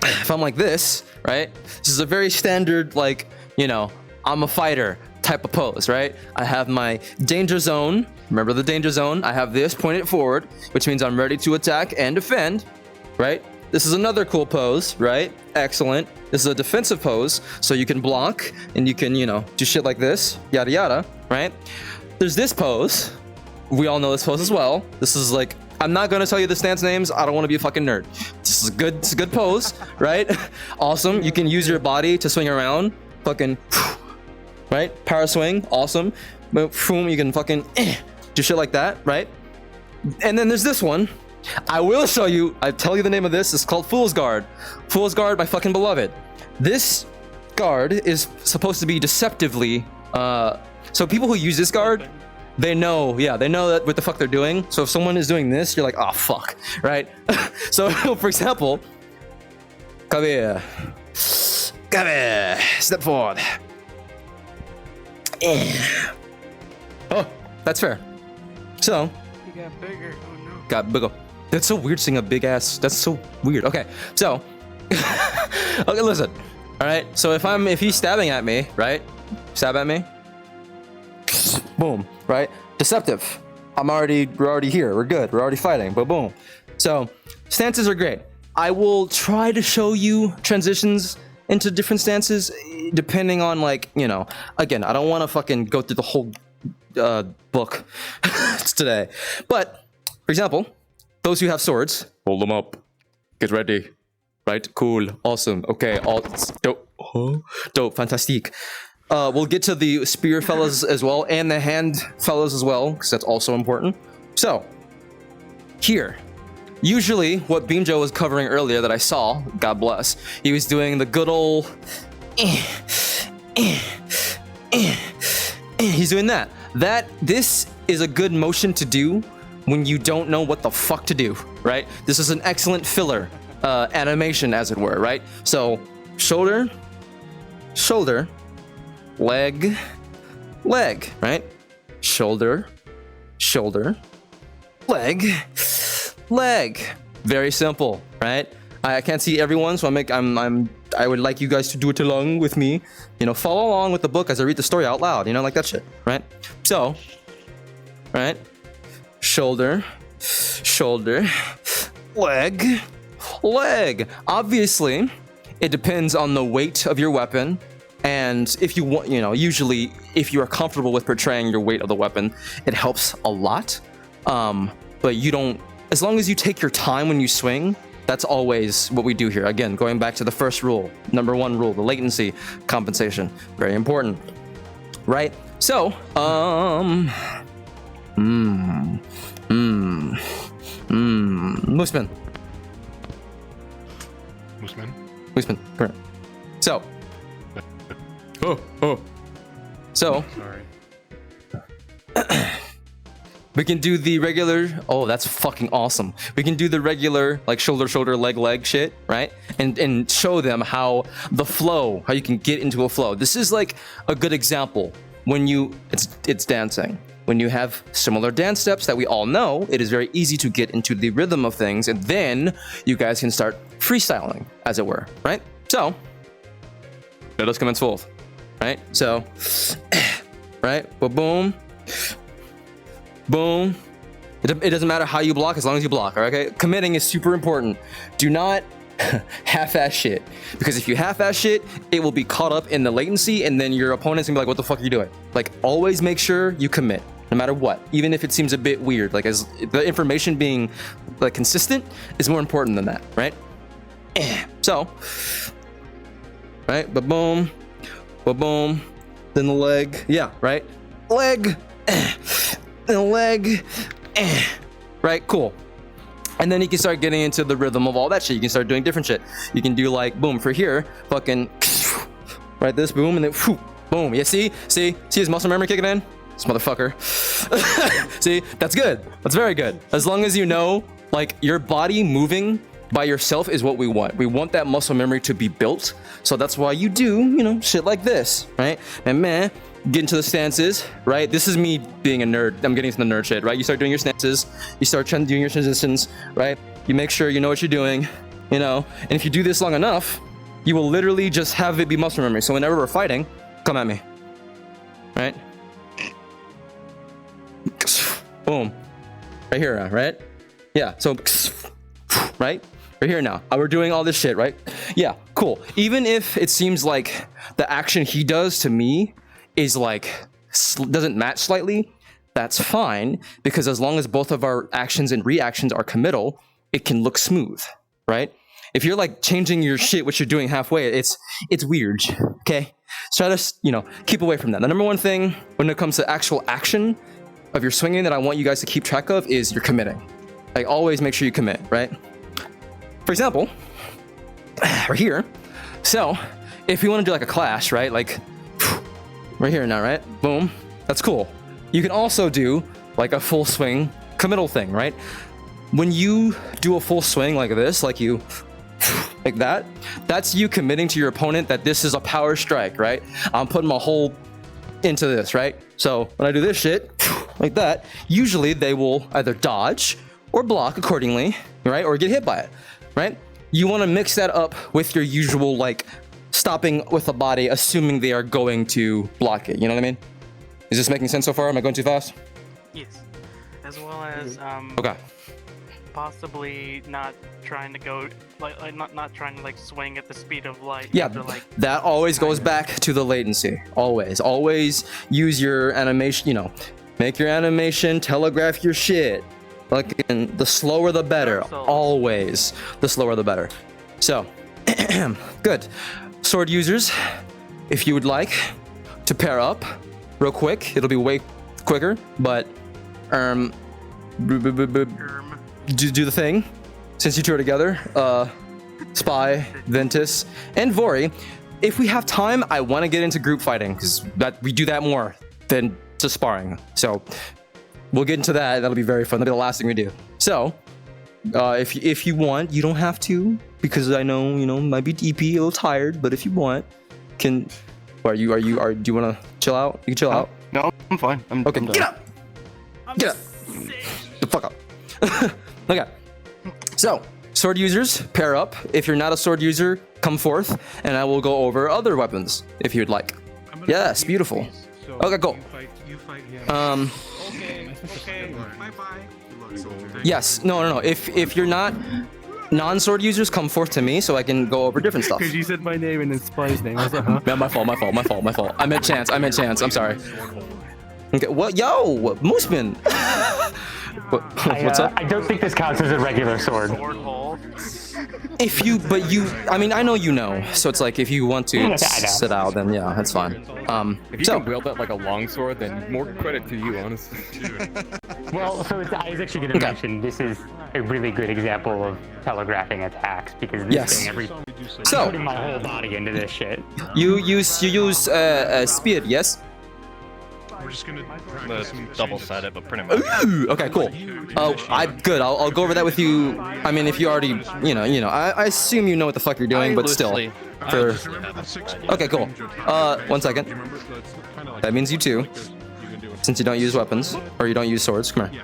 [SPEAKER 1] if I'm like this, right? This is a very standard, like, you know, I'm a fighter type of pose, right? I have my danger zone. Remember the danger zone? I have this pointed forward, which means I'm ready to attack and defend, right? This is another cool pose, right? Excellent. This is a defensive pose, so you can block and you can, you know, do shit like this, yada yada, right? There's this pose. We all know this pose as well. This is like I'm not gonna tell you the stance names. I don't want to be a fucking nerd. This is a good. It's a good pose, right? Awesome. You can use your body to swing around. Fucking, right? Power swing. Awesome. Boom. You can fucking do shit like that, right? And then there's this one. I will show you. I tell you the name of this. It's called Fool's Guard. Fool's Guard, my fucking beloved. This guard is supposed to be deceptively. So people who use this guard, they know that what the fuck they're doing. So if someone is doing this, you're like, oh fuck, right? So for example, come here, step forward. Oh, that's fair. So
[SPEAKER 15] He got bigger. Oh no.
[SPEAKER 1] got bigger. That's so weird seeing a big ass. That's so weird. Okay, so okay, listen. All right. So if he's stabbing at me, right? Stab at me. Boom. Right. Deceptive. We're already here. We're good. We're already fighting. But boom. So stances are great. I will try to show you transitions into different stances depending on, like, you know, again, I don't want to fucking go through the whole book today. But for example, those who have swords, hold them up. Get ready. Right? Cool. Awesome. Okay. All dope. Dope. Fantastic. We'll get to the spear fellas as well, and the hand fellas as well, because that's also important. So, here. Usually, what Beemjo was covering earlier that I saw, God bless, he was doing the good old... He's doing that. This is a good motion to do when you don't know what the fuck to do, right? This is an excellent filler animation, as it were, right? So, shoulder, shoulder, leg, leg, right? Shoulder, shoulder, leg, leg. Very simple, right? I can't see everyone, so I would like you guys to do it along with me. You know, follow along with the book as I read the story out loud, you know, like that shit, right? So, right? Shoulder, shoulder, leg, leg. Obviously, it depends on the weight of your weapon. And if you want, you know, usually if you are comfortable with portraying your weight of the weapon, it helps a lot. But you don't, as long as you take your time when you swing, that's always what we do here. Again, going back to the first rule, number one rule, the latency compensation, very important, right? So, Mooseman. Mooseman, correct. So, so, we can do the regular, oh, that's fucking awesome. We can do the regular, like, shoulder, shoulder, leg, leg shit, right? And show them how the flow, how you can get into a flow. This is like a good example when it's dancing. When you have similar dance steps that we all know, it is very easy to get into the rhythm of things, and then you guys can start freestyling, as it were, right? So, let us commence forth, right? So, right, boom, boom. It doesn't matter how you block as long as you block, okay? Committing is super important. Do not half-ass shit, because if you half-ass shit, it will be caught up in the latency, and then your opponent's gonna be like, what the fuck are you doing? Like, always make sure you commit, no matter what, even if it seems a bit weird. Like, as the information being like consistent is more important than that, right? So, right, ba-boom, ba-boom, then the leg, yeah, right? Leg, then leg, right, cool. And then you can start getting into the rhythm of all that shit. You can start doing different shit. You can do, like, boom, for here, fucking, right, this, boom, and then, whew, boom. Yeah, see his muscle memory kicking in? This motherfucker. See, that's good. That's very good. As long as you know, like, your body moving by yourself is what we want. We want that muscle memory to be built. So that's why you do, you know, shit like this, right? And man, get into the stances, right? This is me being a nerd. I'm getting into the nerd shit, right? You start doing your stances, you start doing your transitions, right? You make sure you know what you're doing, you know? And if you do this long enough, you will literally just have it be muscle memory. So whenever we're fighting, come at me, right? Boom. Right here, right? Yeah, so, right? Right here now. We're doing all this shit, right? Yeah, cool. Even if it seems like the action he does to me is like, doesn't match slightly, that's fine, because as long as both of our actions and reactions are committal, it can look smooth, right? If you're like changing your shit, what you're doing halfway, it's weird, okay? So try to, you know, keep away from that. The number one thing when it comes to actual action of your swinging that I want you guys to keep track of is you're committing. Like, always make sure you commit, right? For example, we're here. So if you want to do like a clash, right? Like, right here now, right? Boom. That's cool. You can also do like a full swing committal thing, right? When you do a full swing like this, like you, like that, that's you committing to your opponent that this is a power strike, right? I'm putting my whole into this, right? So when I do this shit, like that, usually they will either dodge or block accordingly, right? Or get hit by it, right? You want to mix that up with your usual, like, stopping with the body, assuming they are going to block it. You know what I mean? Is this making sense so far? Am I going too fast?
[SPEAKER 16] Yes. As well as
[SPEAKER 1] Okay.
[SPEAKER 16] possibly not trying to go like not trying to like swing at the speed of light.
[SPEAKER 1] Yeah,
[SPEAKER 16] to, like,
[SPEAKER 1] that always goes back to the latency. Always use your animation, you know, make your animation, telegraph your shit. Like, and the slower the better. Always. The slower the better. So, good. Sword users, if you would like to pair up real quick, it'll be way quicker, but do the thing. Since you two are together, Spy, Ventus, and Vorii. If we have time, I want to get into group fighting, because that we do that more than just sparring. So we'll get into that. That'll be very fun. That'll be the last thing we do. So if you want, you don't have to, because I know, you know, might be DP, a little tired, but if you want, can. Do you want to chill out? You can chill out.
[SPEAKER 12] No, I'm fine.
[SPEAKER 1] Okay, get up. Get up. The fuck up. Okay. So, sword users, pair up. If you're not a sword user, come forth, and I will go over other weapons if you'd like. Yes, beautiful. Okay, cool. Yes, no. If you're not non-sword users, come forth to me so I can go over different stuff.
[SPEAKER 15] Because you said my name and then Spy's name. I was like, huh?
[SPEAKER 1] Yeah, my fault. I meant chance. I'm sorry. Okay, what? Yo, Mooseman. What's up?
[SPEAKER 15] I don't think this counts as a regular sword.
[SPEAKER 1] If you, I mean, I know you know, so it's like if you want to sit out, then yeah, that's fine.
[SPEAKER 17] If you can wield that like a longsword, then more credit to you, honestly.
[SPEAKER 15] Well, so I was actually going to mention this is a really good example of telegraphing attacks, because this thing I'm putting my whole body into this shit.
[SPEAKER 1] You use spear, yes?
[SPEAKER 9] We're just gonna double set it, but pretty much.
[SPEAKER 1] Ooh, okay, cool. Good. I'll go over that with you. I mean, if you already, you know, I assume you know what the fuck you're doing, but still. Okay, cool. 1 second. That means you too, since you don't use weapons or you don't use swords. Come here.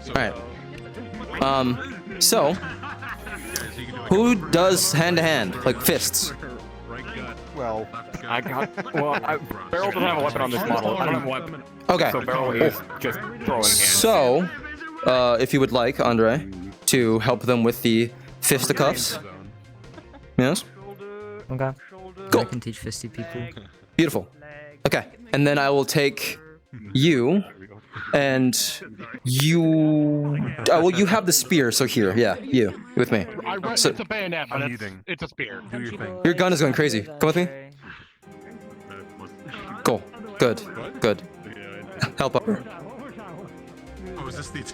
[SPEAKER 1] All right. So, who does hand to hand, like fists?
[SPEAKER 17] Well, Beryl doesn't have a weapon on this model. I don't have a weapon.
[SPEAKER 1] Okay.
[SPEAKER 17] So Beryl is just throwing hands.
[SPEAKER 1] So, if you would like, Andre, to help them with the fisticuffs. Yes?
[SPEAKER 14] Okay.
[SPEAKER 1] Cool.
[SPEAKER 14] I can teach fisty people.
[SPEAKER 1] Beautiful. Okay. And then I will take you, and you... well, you have the spear, so here. Yeah, you. With me. So,
[SPEAKER 3] it's a bayonet, but it's a spear. Do your thing.
[SPEAKER 1] your gun is going crazy. Come with me. Cool. Good. HellPupper.
[SPEAKER 7] Oh, is this the...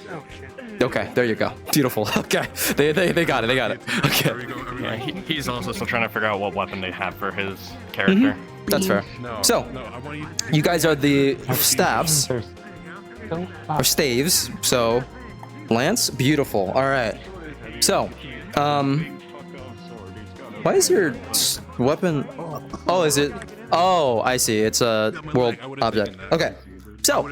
[SPEAKER 1] Okay, there you go. Beautiful. Okay. They got it. Okay.
[SPEAKER 9] Yeah, he's also still trying to figure out what weapon they have for his character.
[SPEAKER 1] That's fair. So, you guys are the staffs. Or staves. So, lance? Beautiful. Alright. So, why is your weapon... Oh, is it... Oh, I see. It's a world object. Okay. So,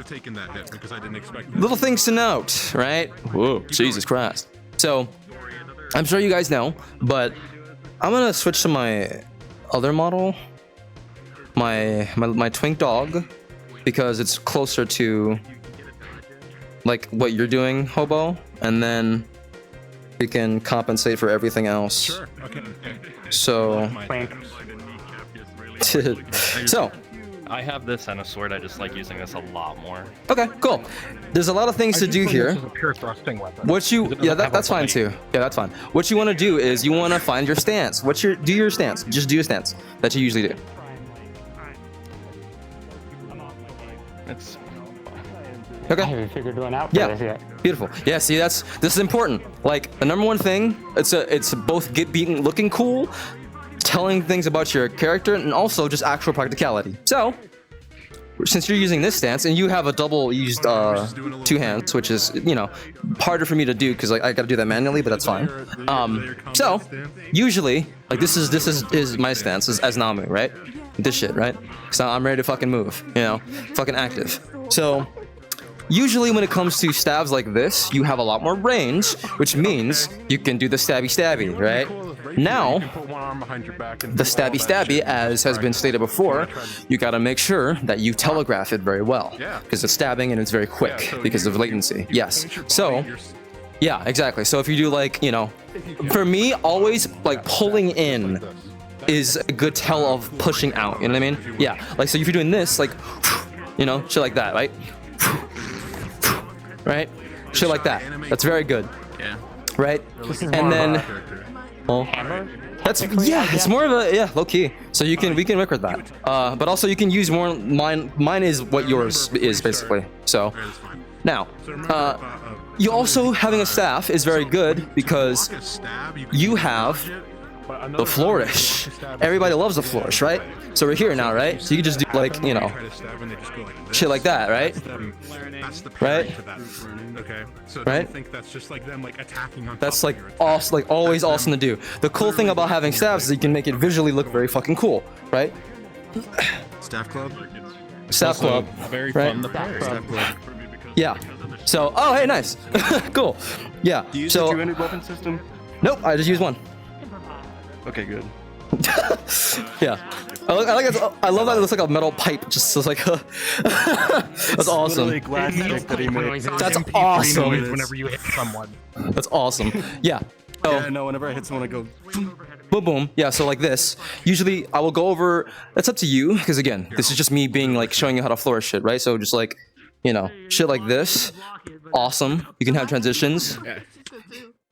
[SPEAKER 1] little things to note, right? Whoa, Jesus Christ. So, I'm sure you guys know, but I'm gonna switch to my other model, my twink dog, because it's closer to like what you're doing, Hobo, and then we can compensate for everything else.
[SPEAKER 7] Sure. Okay.
[SPEAKER 1] So, so
[SPEAKER 9] I have this and a sword. I just like using this a lot more.
[SPEAKER 1] Okay, cool. There's a lot of things to do here.
[SPEAKER 3] This is a pure thrusting weapon.
[SPEAKER 1] What you, yeah, that's fine too. Yeah, that's fine. What you want to do is you want to find your stance. Do your stance. Just do your stance that you usually do.
[SPEAKER 9] It's
[SPEAKER 1] okay.
[SPEAKER 15] I haven't figured one out for this yet.
[SPEAKER 1] Beautiful. Yeah, see, this is important. Like the number one thing, it's both looking cool, telling things about your character, and also just actual practicality. So, since you're using this stance and you have a double used two hands, which is, you know, harder for me to do because like I got to do that manually, but that's fine. So usually like this is my stance as Namu, right? This shit, right? So I'm ready to fucking move, you know, fucking active. So usually when it comes to stabs like this, you have a lot more range, which means you can do the stabby, right? Now, the stabby, as has been stated before, you gotta make sure that you telegraph it very well, because it's stabbing and it's very quick because of latency. Yes. So, yeah, exactly. So if you do like, you know, for me, always like pulling in is a good tell of pushing out. You know what I mean? Yeah. Like so, if you're doing this, like, you know, shit like that, right? Right? Shit like that. That's very good.
[SPEAKER 9] Yeah.
[SPEAKER 1] Right? And then, well, that's it's more of a low key. So we can work with that. But also you can use more. Mine is what yours is basically. So now, you also having a staff is very good because you have the flourish. Everybody loves the flourish, right? So we're here now, right? So you can just do like, you know, shit like that, right? Right?
[SPEAKER 7] Okay. So
[SPEAKER 1] right?
[SPEAKER 7] I think that's just like them like attacking on
[SPEAKER 1] That's like awesome, like always awesome to do. The cool thing about having staffs is you can make it visually look very fucking cool, right?
[SPEAKER 13] Staff club.
[SPEAKER 1] Staff club.
[SPEAKER 9] Very
[SPEAKER 1] right?
[SPEAKER 9] fun. The
[SPEAKER 13] Staff club.
[SPEAKER 1] Yeah. So, oh hey, nice. Cool. Yeah.
[SPEAKER 12] Do you use
[SPEAKER 1] so,
[SPEAKER 12] a two-handed weapon system?
[SPEAKER 1] Nope, I just use one.
[SPEAKER 12] Okay, good.
[SPEAKER 1] Yeah. I love that it looks like a metal pipe. Just looks like a that's awesome. That's awesome.
[SPEAKER 3] Whenever you hit someone.
[SPEAKER 1] That's awesome. Yeah. So,
[SPEAKER 12] Yeah, no, whenever I hit someone, I go
[SPEAKER 1] boom, boom. Yeah, so like this. Usually I will go over, that's up to you, because again, this is just me being like showing you how to flourish shit, right? So just like, you know, shit like this. Awesome. You can have transitions.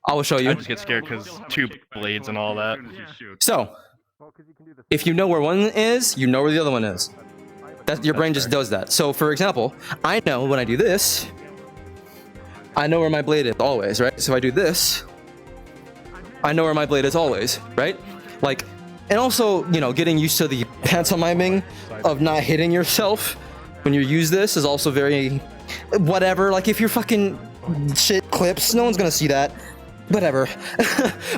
[SPEAKER 1] I will show you.
[SPEAKER 9] I just get scared because two blades and all that.
[SPEAKER 1] So, if you know where one is, you know where the other one is. Your brain just does that. So, for example, I know when I do this, I know where my blade is always, right? So if I do this, I know where my blade is always, right? Like, and also, you know, getting used to the pantomiming of not hitting yourself when you use this is also very, whatever. Like, if you're fucking shit clips, no one's gonna see that. Whatever.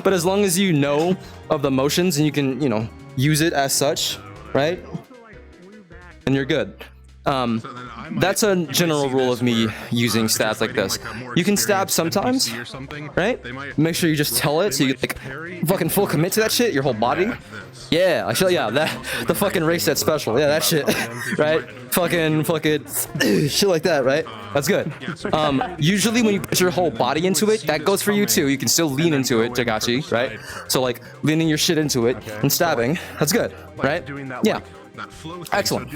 [SPEAKER 1] But as long as you know of the motions and you can, you know, use it as such, right? And you're good. That's a general rule of me using stabs like this. You can stab sometimes, right? Make sure you just tell it so you like fucking full commit to that shit, your whole body. Yeah, actually, yeah, the fucking race set special, yeah, that shit, right? Fucking shit like that, right? That's good. Usually when you put your whole body into it, that goes for you too. You can still lean into it, Tagachi, right? So like leaning your shit into it and stabbing, that's good, right? Yeah. Excellent.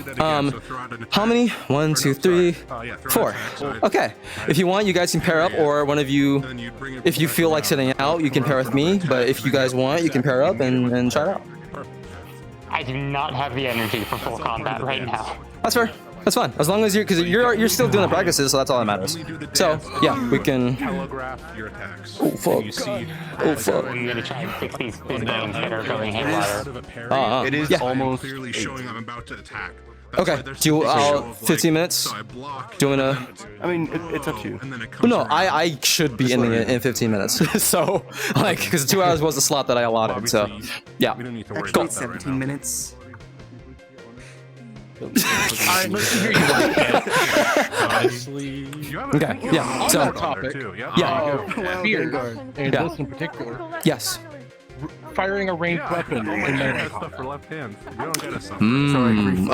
[SPEAKER 1] How many? 1, 2, 3, 4. Okay. If you want, you guys can pair up, or one of you, if you feel like sitting out, you can pair with me. But if you guys want, you can pair up and try it out.
[SPEAKER 15] I do not have the energy for full combat right now.
[SPEAKER 1] That's fair. That's fine. As long as you're still doing the practices, so that's all that matters. So yeah, we can.
[SPEAKER 7] Telegraph your attacks.
[SPEAKER 1] Oh fuck. Oh fuck.
[SPEAKER 15] I'm gonna try and fix these things that are going haywire.
[SPEAKER 12] It is almost
[SPEAKER 7] clearly showing I'm about to attack.
[SPEAKER 1] Okay. Do you 15 minutes? Do you wanna?
[SPEAKER 12] I mean, it's up to you.
[SPEAKER 1] No, I should be ending it in 15 minutes. So like, because 2 hours was the slot that I allotted. So yeah. Cool.
[SPEAKER 10] 17 minutes.
[SPEAKER 3] Alright, let's hear you.
[SPEAKER 7] Honestly,
[SPEAKER 1] okay. Yeah. So.
[SPEAKER 3] Topic.
[SPEAKER 1] Yeah.
[SPEAKER 3] Fear, and
[SPEAKER 1] Yeah.
[SPEAKER 3] this in particular.
[SPEAKER 1] Yes.
[SPEAKER 3] Firing a ranged weapon in melee
[SPEAKER 7] stuff for left hands. You don't get us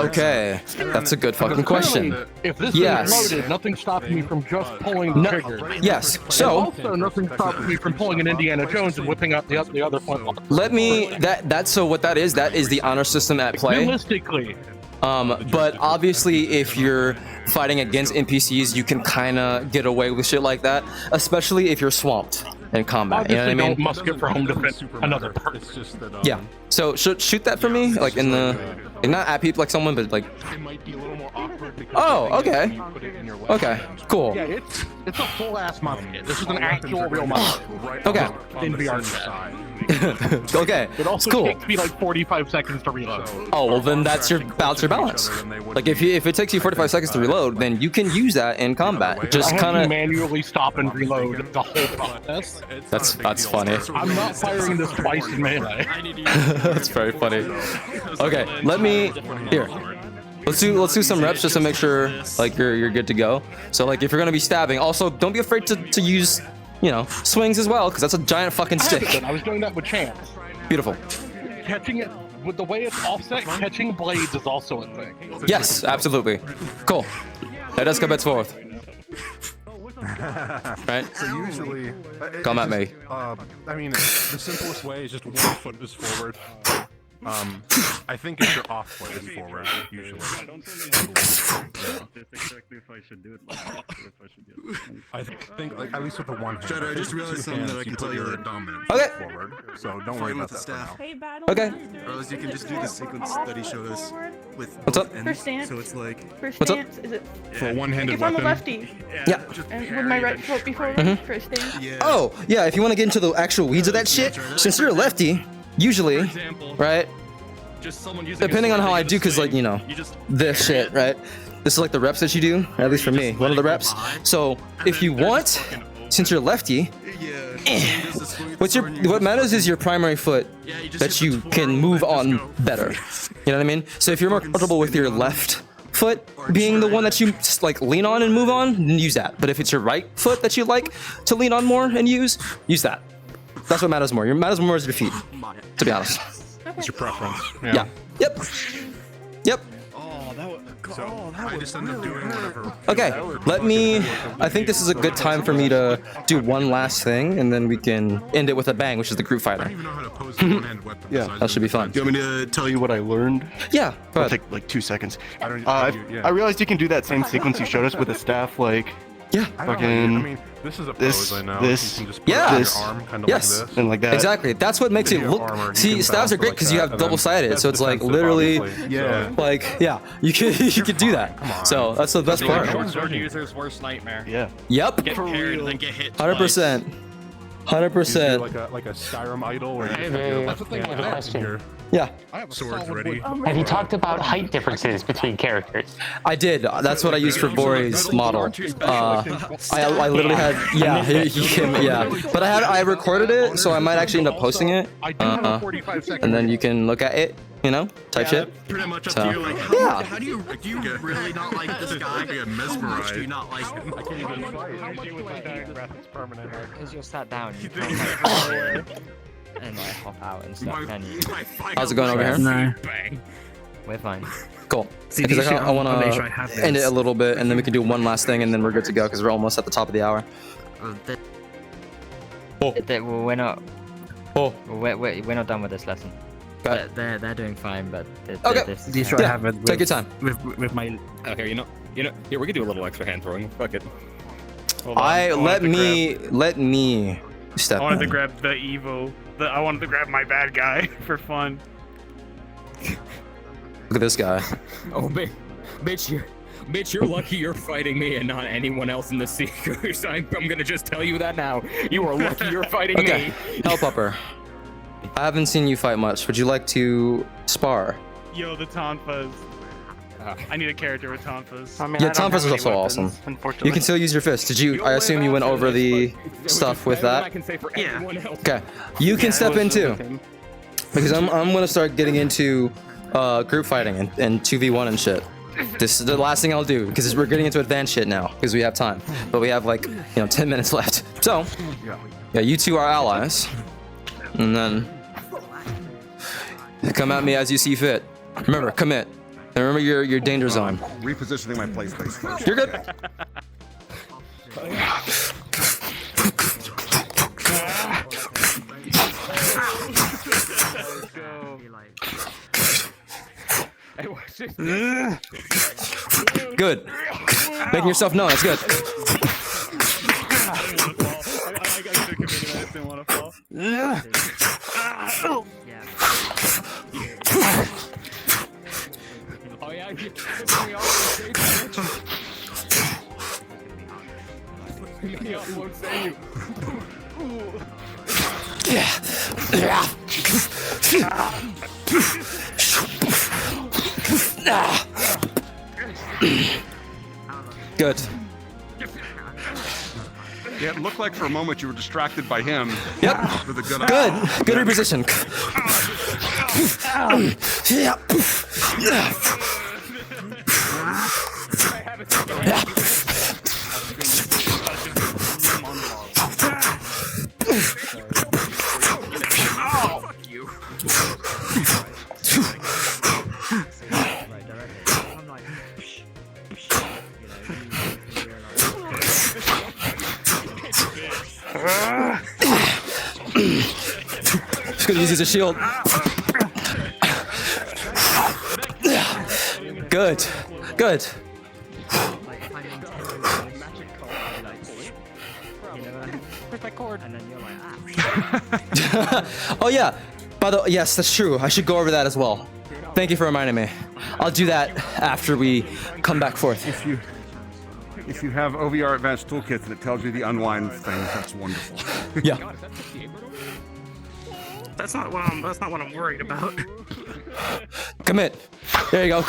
[SPEAKER 1] Okay. That's a good fucking question.
[SPEAKER 3] If this
[SPEAKER 1] Yes.
[SPEAKER 3] is loaded, nothing stops me from just pulling the trigger.
[SPEAKER 1] Yes.
[SPEAKER 3] And
[SPEAKER 1] So
[SPEAKER 3] also, nothing stops me from pulling an Indiana Jones and whipping out the other point.
[SPEAKER 1] let me. So what that is the honor system at play.
[SPEAKER 3] Realistically,
[SPEAKER 1] But obviously, if you're fighting against NPCs, you can kind of get away with shit like that, especially if you're swamped in combat. You know what I mean?
[SPEAKER 3] Don't musket for home defense. Another part.
[SPEAKER 7] It's just that.
[SPEAKER 1] Yeah. So shoot that for me, like in the, not at people like someone, but like.
[SPEAKER 3] It might be a little more awkward because
[SPEAKER 1] Okay.
[SPEAKER 3] you put it in your weapon.
[SPEAKER 1] Okay. Cool.
[SPEAKER 3] Yeah, it's a full ass musket. This is an actual real musket.
[SPEAKER 1] Okay.
[SPEAKER 3] In VR chat.
[SPEAKER 1] Okay.
[SPEAKER 3] It also
[SPEAKER 1] cool.
[SPEAKER 3] takes me like 45 seconds to reload.
[SPEAKER 1] Oh well, then that's your balance. Like if it takes you 45 seconds to reload, then you can use that in combat. Just
[SPEAKER 3] I
[SPEAKER 1] kind
[SPEAKER 3] have to
[SPEAKER 1] of
[SPEAKER 3] manually stop and reload the whole process.
[SPEAKER 1] That's funny.
[SPEAKER 3] I'm not firing this twice in melee.
[SPEAKER 1] That's very funny. Okay, let me here. Let's do some reps just to make sure like you're good to go. So like if you're gonna be stabbing, also don't be afraid to use, you know, swings as well, because that's a giant fucking stick.
[SPEAKER 3] I was doing that with Chance.
[SPEAKER 1] Beautiful.
[SPEAKER 3] Catching it with the way it's offset, catching blades is also a thing.
[SPEAKER 1] Yes, absolutely. Cool. Let us go back forth. Right?
[SPEAKER 7] So usually,
[SPEAKER 1] Come at me.
[SPEAKER 7] I mean, the simplest way is just one foot is forward. I think if you're off foot is forward, usually. I think like at least with the one hand.
[SPEAKER 13] Shadow, I just realized something that I can tell you
[SPEAKER 7] your
[SPEAKER 13] that
[SPEAKER 7] dominant
[SPEAKER 1] Okay.
[SPEAKER 7] forward. So don't worry about that for now.
[SPEAKER 1] Okay.
[SPEAKER 13] Or else you can just do the sequence that he showed us with
[SPEAKER 1] What's up?
[SPEAKER 13] ends.
[SPEAKER 10] For stance.
[SPEAKER 13] So it's like
[SPEAKER 10] For
[SPEAKER 1] What's up?
[SPEAKER 10] stance, is it?
[SPEAKER 7] For a one-handed
[SPEAKER 10] If I'm a
[SPEAKER 7] weapon.
[SPEAKER 10] lefty,
[SPEAKER 1] Yeah.
[SPEAKER 10] and with my right foot before
[SPEAKER 1] Mhm.
[SPEAKER 10] for a stance.
[SPEAKER 1] Oh, yeah, if you want to get into the actual weeds of that shit, since you're a lefty, usually, right? Depending on how I do, because, like, you know, this shit, right? This is like the reps that you do, at least for me, one of the reps. So, if you want, since you're lefty, what matters is your primary foot that you can move on better. You know what I mean? So, if you're more comfortable with your left foot being the one that you just, like lean on and move on, then use that. But if it's your right foot that you like to lean on more and use that. That's what matters more. Your matters more is your feet, to be honest.
[SPEAKER 7] It's your preference.
[SPEAKER 1] Yeah. Yep. Yep.
[SPEAKER 7] I just end up doing whatever.
[SPEAKER 1] Okay, let me. I think this is a good time for me to do one last thing, and then we can end it with a bang, which is the group fighter.
[SPEAKER 12] Yeah,
[SPEAKER 1] that should be fun.
[SPEAKER 12] Do you want me to tell you what I learned?
[SPEAKER 1] Yeah, go
[SPEAKER 12] It'll
[SPEAKER 1] ahead.
[SPEAKER 12] take like 2 seconds. I realized you can do that same sequence you showed us with a staff, like
[SPEAKER 1] yeah,
[SPEAKER 12] fucking
[SPEAKER 7] this is a pose, I know.
[SPEAKER 12] this,
[SPEAKER 7] You can just put it on your arm, kind of
[SPEAKER 1] yes,
[SPEAKER 7] like this.
[SPEAKER 12] and like that.
[SPEAKER 1] Exactly. That's what makes it look. See, stabs are great because you have double-sided, so it's like literally, like yeah, you can do that. So that's the best part.
[SPEAKER 9] Short sword user's worst nightmare.
[SPEAKER 12] Yeah.
[SPEAKER 1] Yep.
[SPEAKER 9] Get paired and then get hit.
[SPEAKER 1] 100%. 100%.
[SPEAKER 7] Like a Skyrim idol where
[SPEAKER 15] Hey,
[SPEAKER 7] that's the thing.
[SPEAKER 15] I have a question.
[SPEAKER 1] Yeah.
[SPEAKER 7] Swords ready.
[SPEAKER 15] Have you talked about height differences between characters?
[SPEAKER 1] I did. That's what I used for Vori's model. I literally had he came, yeah. But I recorded it, so I might actually end up posting it. And then you can look at it, you know, type shit.
[SPEAKER 9] Pretty much up
[SPEAKER 1] So,
[SPEAKER 9] to you. Like, how do you really not like this guy? How much do you not like him?
[SPEAKER 8] I can't even fight. It's permanent.
[SPEAKER 14] Because you're sat down, you can't like and like hop out and stuff, can you?
[SPEAKER 1] How's it going over here?
[SPEAKER 14] No. We're fine.
[SPEAKER 1] Cool.
[SPEAKER 14] See,
[SPEAKER 1] Because
[SPEAKER 14] the issue
[SPEAKER 1] I want
[SPEAKER 14] I'll make sure I
[SPEAKER 1] to
[SPEAKER 14] have
[SPEAKER 1] end it
[SPEAKER 14] this.
[SPEAKER 1] a little bit, and then we can do one last thing, and then we're good to go because we're almost at the top of the hour.
[SPEAKER 14] We're not.
[SPEAKER 1] Oh.
[SPEAKER 14] We're not done with this lesson. They're doing fine, but
[SPEAKER 1] Okay.
[SPEAKER 14] this
[SPEAKER 17] Do you sure I have it?
[SPEAKER 1] Take your time.
[SPEAKER 17] With my. Okay, you know, here we can do a little extra hand throwing. Fuck it.
[SPEAKER 1] Let me step
[SPEAKER 18] I wanted to
[SPEAKER 1] in.
[SPEAKER 18] grab the Evo. I wanted to grab my bad guy for fun.
[SPEAKER 1] Look at this guy.
[SPEAKER 17] Oh, bitch, you're lucky you're fighting me and not anyone else in the Seekers. I'm gonna just tell you that now. You are lucky you're fighting
[SPEAKER 1] Okay,
[SPEAKER 17] me.
[SPEAKER 1] HellPupper. I haven't seen you fight much. Would you like to spar?
[SPEAKER 18] Yo, the Tonfas. I need a character with Tonfas.
[SPEAKER 1] Yeah, Tonfas is also awesome. You can still use your fist. Did you? I assume you went over the stuff with that. Okay, you can step in too. Because I'm gonna start getting into group fighting and 2v1 and shit. This is the last thing I'll do because we're getting into advanced shit now because we have time. But we have like 10 minutes left. So yeah, you two are allies, and then come at me as you see fit. Remember, commit. And remember your danger zone.
[SPEAKER 13] Repositioning my place first.
[SPEAKER 1] You're good. Good. Making yourself known. That's good.
[SPEAKER 17] Oh yeah, you pissed me off. Me off won't save you.
[SPEAKER 1] Good.
[SPEAKER 13] Yeah, it looked like for a moment you were distracted by him.
[SPEAKER 1] Yep.
[SPEAKER 13] For the good.
[SPEAKER 1] Good. Good reposition. Just gonna use it as a shield. Good. Good.
[SPEAKER 16] Where's my cord? And then you're like,
[SPEAKER 1] Oh yeah. By the yes, that's true. I should go over that as well. Thank you for reminding me. I'll do that after we come back forth.
[SPEAKER 13] If you have OVR Advanced Toolkit and it tells you the unwind thing, that's wonderful.
[SPEAKER 1] Yeah.
[SPEAKER 16] That's not what I'm worried about.
[SPEAKER 1] Commit. There you go.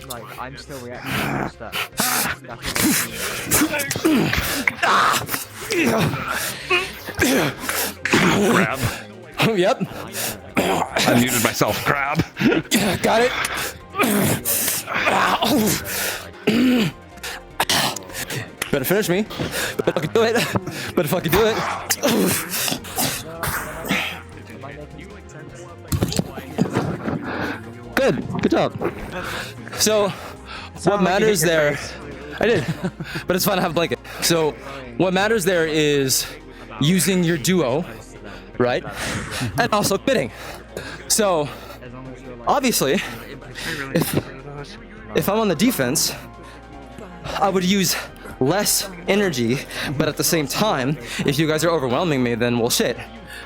[SPEAKER 14] Like, I'm still reacting to stuff.
[SPEAKER 13] Crab.
[SPEAKER 1] Yep.
[SPEAKER 13] I muted myself. Crab.
[SPEAKER 1] Got it. Better finish me. Better fucking do it. Better fucking do it. Good. Good job. So, what matters there... I did. But it's fine to have a blanket. So, what matters there is using your duo, right? And also bidding. So, obviously, if I'm on the defense, I would use less energy, but at the same time, if you guys are overwhelming me, then well, shit.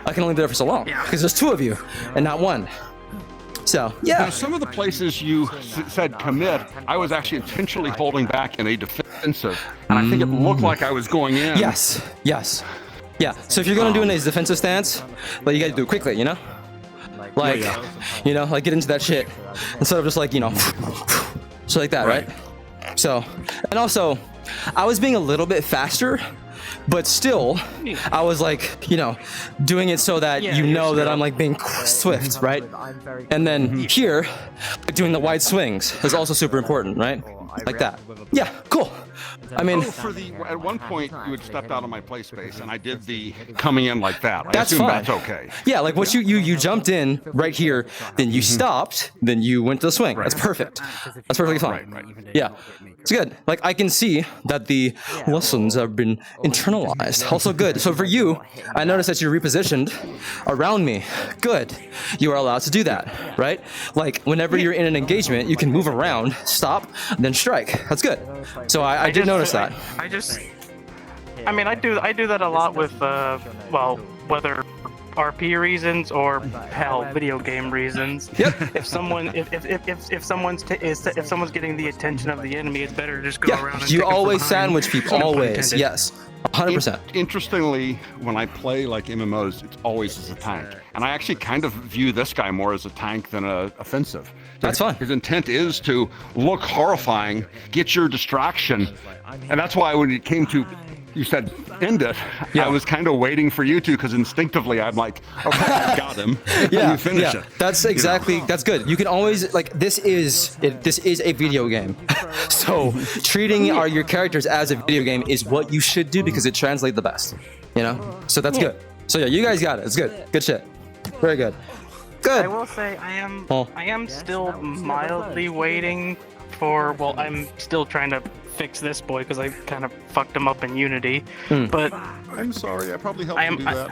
[SPEAKER 1] I can only do it for so long because there's two of you and not one. So, yeah.
[SPEAKER 13] Now, some of the places you said commit, I was actually intentionally holding back in a defensive, and I think it looked like I was going in.
[SPEAKER 1] Yes, yes. Yeah, so if you're going to do a defensive stance, like, you got to do it quickly, you know? Like, you know, like, get into that shit instead of just, like, you know, so like that, right? So, and also, I was being a little bit faster, but still, I was like, you know, doing it so that you know that I'm like being swift, right? And then here, doing the wide swings is also super important, right? Like that. Yeah, cool. I mean,
[SPEAKER 13] at one point you had stepped out of my play space, and I did the coming in like that. I
[SPEAKER 1] that's
[SPEAKER 13] assume
[SPEAKER 1] fine.
[SPEAKER 13] That's okay.
[SPEAKER 1] Yeah, like what you jumped in right here, then you stopped, then you went to the swing. That's perfect. That's perfectly fine. Yeah, it's good. Like I can see that the lessons have been internalized. Also good. So for you, I noticed that you repositioned around me. Good. You are allowed to do that, right? Like whenever you're in an engagement, you can move around, stop, then strike. That's good. So I did notice that.
[SPEAKER 16] I mean, I do that a lot with, well, whether RP reasons or hell, video game reasons.
[SPEAKER 1] Yep.
[SPEAKER 16] If someone, if someone's getting the attention of the enemy, it's better to just go around. And
[SPEAKER 1] You
[SPEAKER 16] pick 'em
[SPEAKER 1] always
[SPEAKER 16] from behind.
[SPEAKER 1] sandwich people.
[SPEAKER 16] No pun
[SPEAKER 1] Always.
[SPEAKER 16] intended.
[SPEAKER 1] Yes. 100%.
[SPEAKER 13] Interestingly, when I play like MMOs, it's always as a tank, and I actually kind of view this guy more as a tank than a offensive.
[SPEAKER 1] That's fine.
[SPEAKER 13] His intent is to look horrifying, get your distraction, and that's why when it came to, you said end it. I was kind of waiting for you to, because instinctively I'm like, okay, I got him.
[SPEAKER 1] Yeah,
[SPEAKER 13] you finish it.
[SPEAKER 1] That's exactly, that's good. You can always, like, this is a video game. So treating your characters as a video game is what you should do because it translates the best, you know? So that's good. So yeah, you guys got it. It's good. Good shit. Very good. good.
[SPEAKER 16] I will say I am still mildly waiting for. Well, I'm still trying to fix this boy because I kind of fucked him up in Unity. But
[SPEAKER 7] I'm sorry, I probably helped you do that.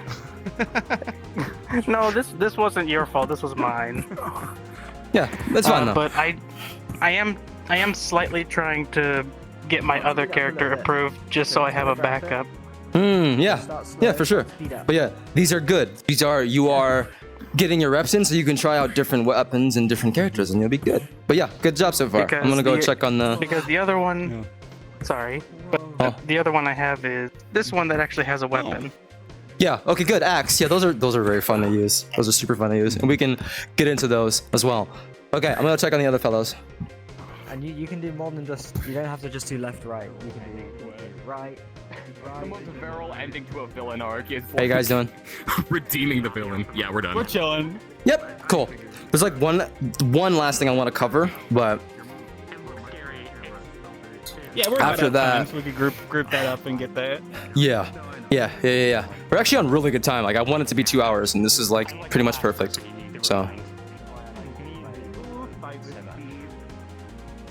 [SPEAKER 16] no, this wasn't your fault. This was mine.
[SPEAKER 1] Yeah, that's fine though.
[SPEAKER 16] But I am slightly trying to get my other character approved just so I have a backup.
[SPEAKER 1] Yeah, for sure. But yeah, these are good. You are getting your reps in so you can try out different weapons and different characters and you'll be good. But yeah, good job so far. I'm gonna go check on the...
[SPEAKER 16] Because the other one... Sorry. But the other one I have is this one that actually has a weapon.
[SPEAKER 1] Yeah, okay, good. Axe. Yeah, those are very fun to use. Those are super fun to use. And we can get into those as well. Okay, I'm gonna check on the other fellows.
[SPEAKER 14] And you can do more than just, you don't have to just do left, right. You can do right.
[SPEAKER 17] The most virile ending to a villain arc is...
[SPEAKER 1] How you guys doing?
[SPEAKER 17] Redeeming the villain. Yeah, we're done.
[SPEAKER 18] We're chilling.
[SPEAKER 1] Yep, cool. There's like one last thing I want to cover, but...
[SPEAKER 18] Yeah, we're
[SPEAKER 1] after that,
[SPEAKER 18] so we could group that up and get that.
[SPEAKER 1] Yeah. We're actually on really good time. Like I want it to be 2 hours, and this is like pretty much perfect. So.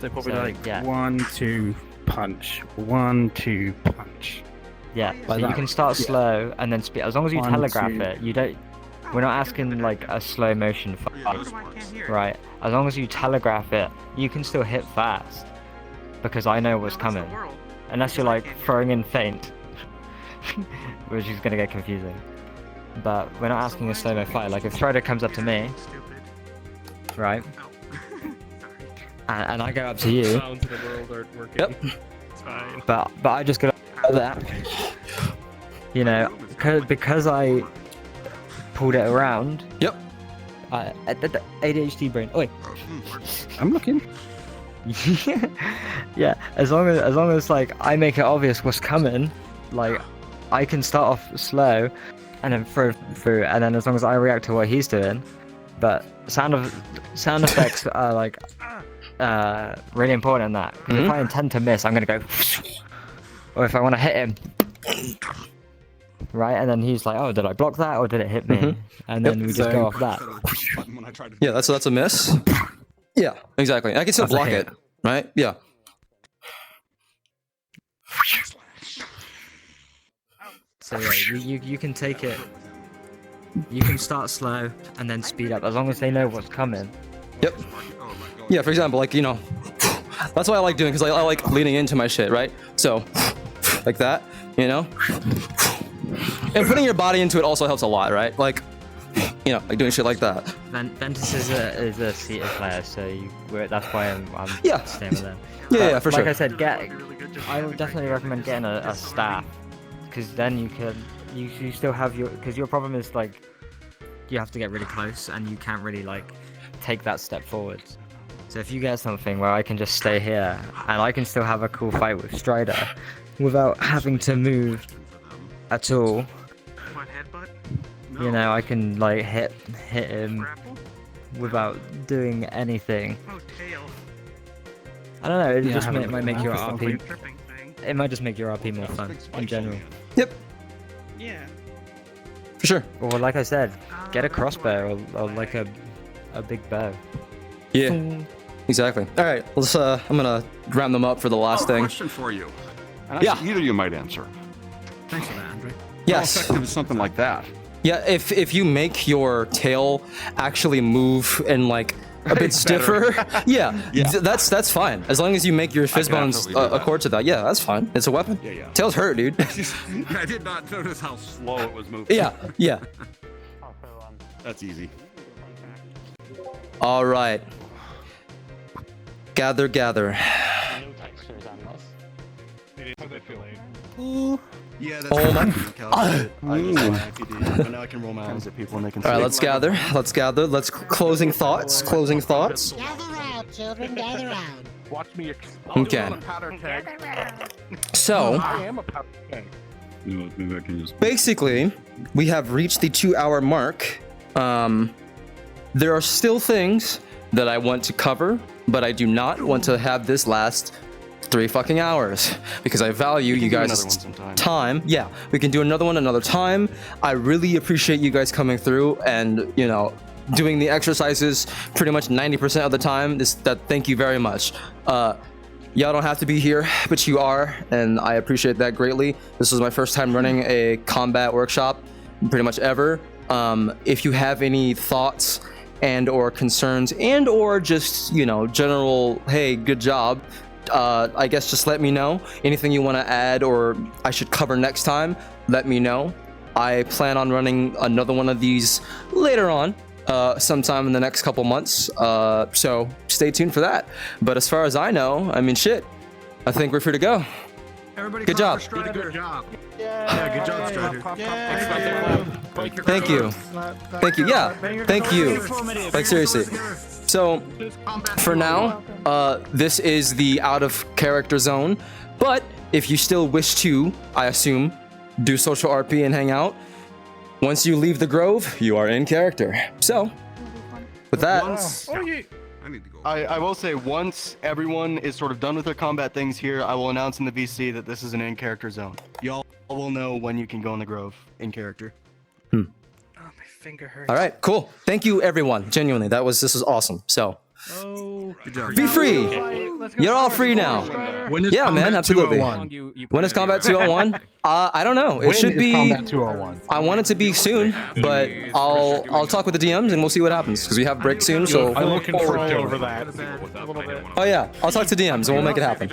[SPEAKER 19] They're probably like 1, 2, punch. 1, 2, punch.
[SPEAKER 14] Yeah, so you can start slow and then speed. As long as you telegraph it, you don't. We're not asking like a slow motion fight, right? As long as you telegraph it, you can still hit fast because I know what's coming. Unless you're like throwing in feint, which is gonna get confusing. But we're not asking a slow mo fight. Like if Strider comes up to me, right? And I go up to you.
[SPEAKER 8] Yep.
[SPEAKER 14] But I just go like that. You know, because I pulled it around.
[SPEAKER 1] Yep.
[SPEAKER 14] ADHD brain. Oi.
[SPEAKER 19] I'm looking.
[SPEAKER 14] Yeah. As long as like I make it obvious what's coming, like I can start off slow, and then throw through, and then as long as I react to what he's doing. But sound effects are like. Really important in that. If I intend to miss, I'm gonna go, or if I want to hit him, right? And then he's like, "Oh, did I block that, or did it hit me?" And then we just go off that.
[SPEAKER 1] Yeah, that's a miss. Yeah, exactly. I can still block it, right? Yeah.
[SPEAKER 14] So yeah, you can take it. You can start slow and then speed up as long as they know what's coming.
[SPEAKER 1] Yep. Yeah, for example, like, you know, that's what I like doing, because I like leaning into my shit, right? So, like that, you know? And putting your body into it also helps a lot, right? Like, you know, like doing shit like that.
[SPEAKER 14] Ventus is a seated player, so that's why I'm staying with them.
[SPEAKER 1] Yeah, for sure.
[SPEAKER 14] Like I said, I would definitely recommend getting a staff, because then you still have because your problem is like, you have to get really close, and you can't really like take that step forward. So if you get something where I can just stay here and I can still have a cool fight with Strider without having to move at all, you know, I can like hit him without doing anything. I don't know, it just might make your RP. It might just make your RP more fun in general.
[SPEAKER 1] Yep.
[SPEAKER 16] Yeah.
[SPEAKER 1] For sure.
[SPEAKER 14] Or like I said, get a crossbow or like a big bow.
[SPEAKER 1] Yeah. Exactly. All right, let's. I'm gonna round them up for the last thing.
[SPEAKER 13] Question for you. And
[SPEAKER 1] Yeah.
[SPEAKER 13] Either of you might answer.
[SPEAKER 19] Thanks for that, Andre.
[SPEAKER 1] Yes.
[SPEAKER 13] How effective is something like that?
[SPEAKER 1] Yeah, if you make your tail actually move and like a bit stiffer, that's fine. As long as you make your fizz bones accord to that, yeah, that's fine. It's a weapon.
[SPEAKER 13] Yeah.
[SPEAKER 1] Tails hurt, dude.
[SPEAKER 13] I did not notice how slow it was moving.
[SPEAKER 1] Yeah.
[SPEAKER 13] That's easy.
[SPEAKER 1] All right. Gather.
[SPEAKER 12] Yeah, that's
[SPEAKER 1] Oh my.
[SPEAKER 12] I know I can roll my eyes at people and they can.
[SPEAKER 1] All right, let's gather. Let's closing thoughts.
[SPEAKER 6] Gather round, children, gather round.
[SPEAKER 3] Watch me explode
[SPEAKER 1] Okay.
[SPEAKER 3] on a powder keg.
[SPEAKER 1] So,
[SPEAKER 3] I am a powder keg.
[SPEAKER 13] Maybe I can just...
[SPEAKER 1] basically, we have reached the 2-hour mark. There are still things that I want to cover, but I do not want to have this last 3 fucking hours because I value you guys' time. Yeah, we can do another one another time. I really appreciate you guys coming through and, you know, doing the exercises pretty much 90% of the time. Thank you very much. Y'all don't have to be here, but you are, and I appreciate that greatly. This was my first time running a combat workshop pretty much ever. If you have any thoughts and or concerns and or just, you know, general, hey, good job, I guess just let me know. Anything you want to add or I should cover next time, let me know. I plan on running another one of these later on, sometime in the next couple months. So stay tuned for that. But as far as I know, I mean, shit, I think we're free to go.
[SPEAKER 2] Everybody
[SPEAKER 1] good job.
[SPEAKER 2] Good job. Yeah, good job, Strider.
[SPEAKER 1] Thank you. Thank you. Yeah, thank you. Like, seriously. So, for now, this is the out of character zone. But if you still wish to, I assume, do social RP and hang out, once you leave the Grove, you are in character. So, with that...
[SPEAKER 12] I will say, once everyone is sort of done with their combat things here, I will announce in the VC that this is an in-character zone. Y'all will know when you can go in the Grove in character.
[SPEAKER 16] Oh, my finger hurts.
[SPEAKER 1] All right, cool. Thank you, everyone. Genuinely, this is awesome. So, be free. You're all free now. Yeah, man, absolutely. When is Combat 201? I don't know. It should be.
[SPEAKER 2] Combat 201?
[SPEAKER 1] I want it to be soon, but I'll talk with the DMs and we'll see what happens because we have break soon. So
[SPEAKER 2] I'm looking forward to that.
[SPEAKER 1] Oh yeah, I'll talk to DMs and we'll make it happen.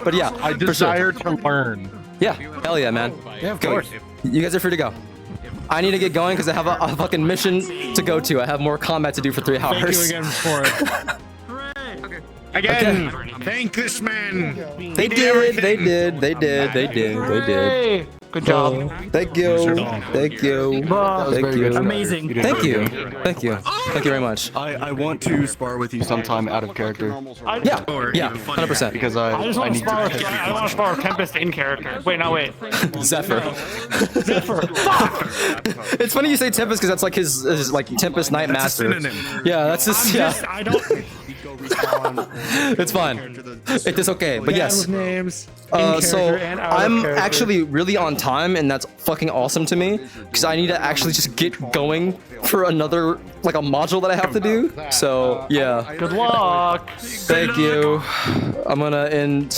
[SPEAKER 1] But yeah,
[SPEAKER 2] I desire to learn.
[SPEAKER 1] Yeah, hell yeah, man.
[SPEAKER 2] Yeah, of course.
[SPEAKER 1] You guys are free to go. I need to get going because I have a fucking mission to go to. I have more combat to do for 3 hours.
[SPEAKER 2] Thank you again for it. Again, thank this man.
[SPEAKER 1] They did.
[SPEAKER 16] Good job.
[SPEAKER 1] Thank you. Thank you. Thank you.
[SPEAKER 16] Amazing.
[SPEAKER 1] Thank you. Thank you. Thank you very much.
[SPEAKER 12] I want to spar with you sometime out of character.
[SPEAKER 1] Yeah, 100%.
[SPEAKER 12] Because
[SPEAKER 16] I just want
[SPEAKER 12] need
[SPEAKER 16] to spar. I want to spar with Tempest in character. Wait, no, wait.
[SPEAKER 1] Zephyr. It's funny you say Tempest because that's like his like Tempest Night Master. Yeah, that's just
[SPEAKER 16] I don't.
[SPEAKER 1] It's fine. It is okay. But yes.
[SPEAKER 16] Names.
[SPEAKER 1] So I'm actually really on time, and that's fucking awesome to me because I need to actually just get going for another like a module that I have to do. So yeah.
[SPEAKER 16] Good luck.
[SPEAKER 1] Thank you. I'm gonna end.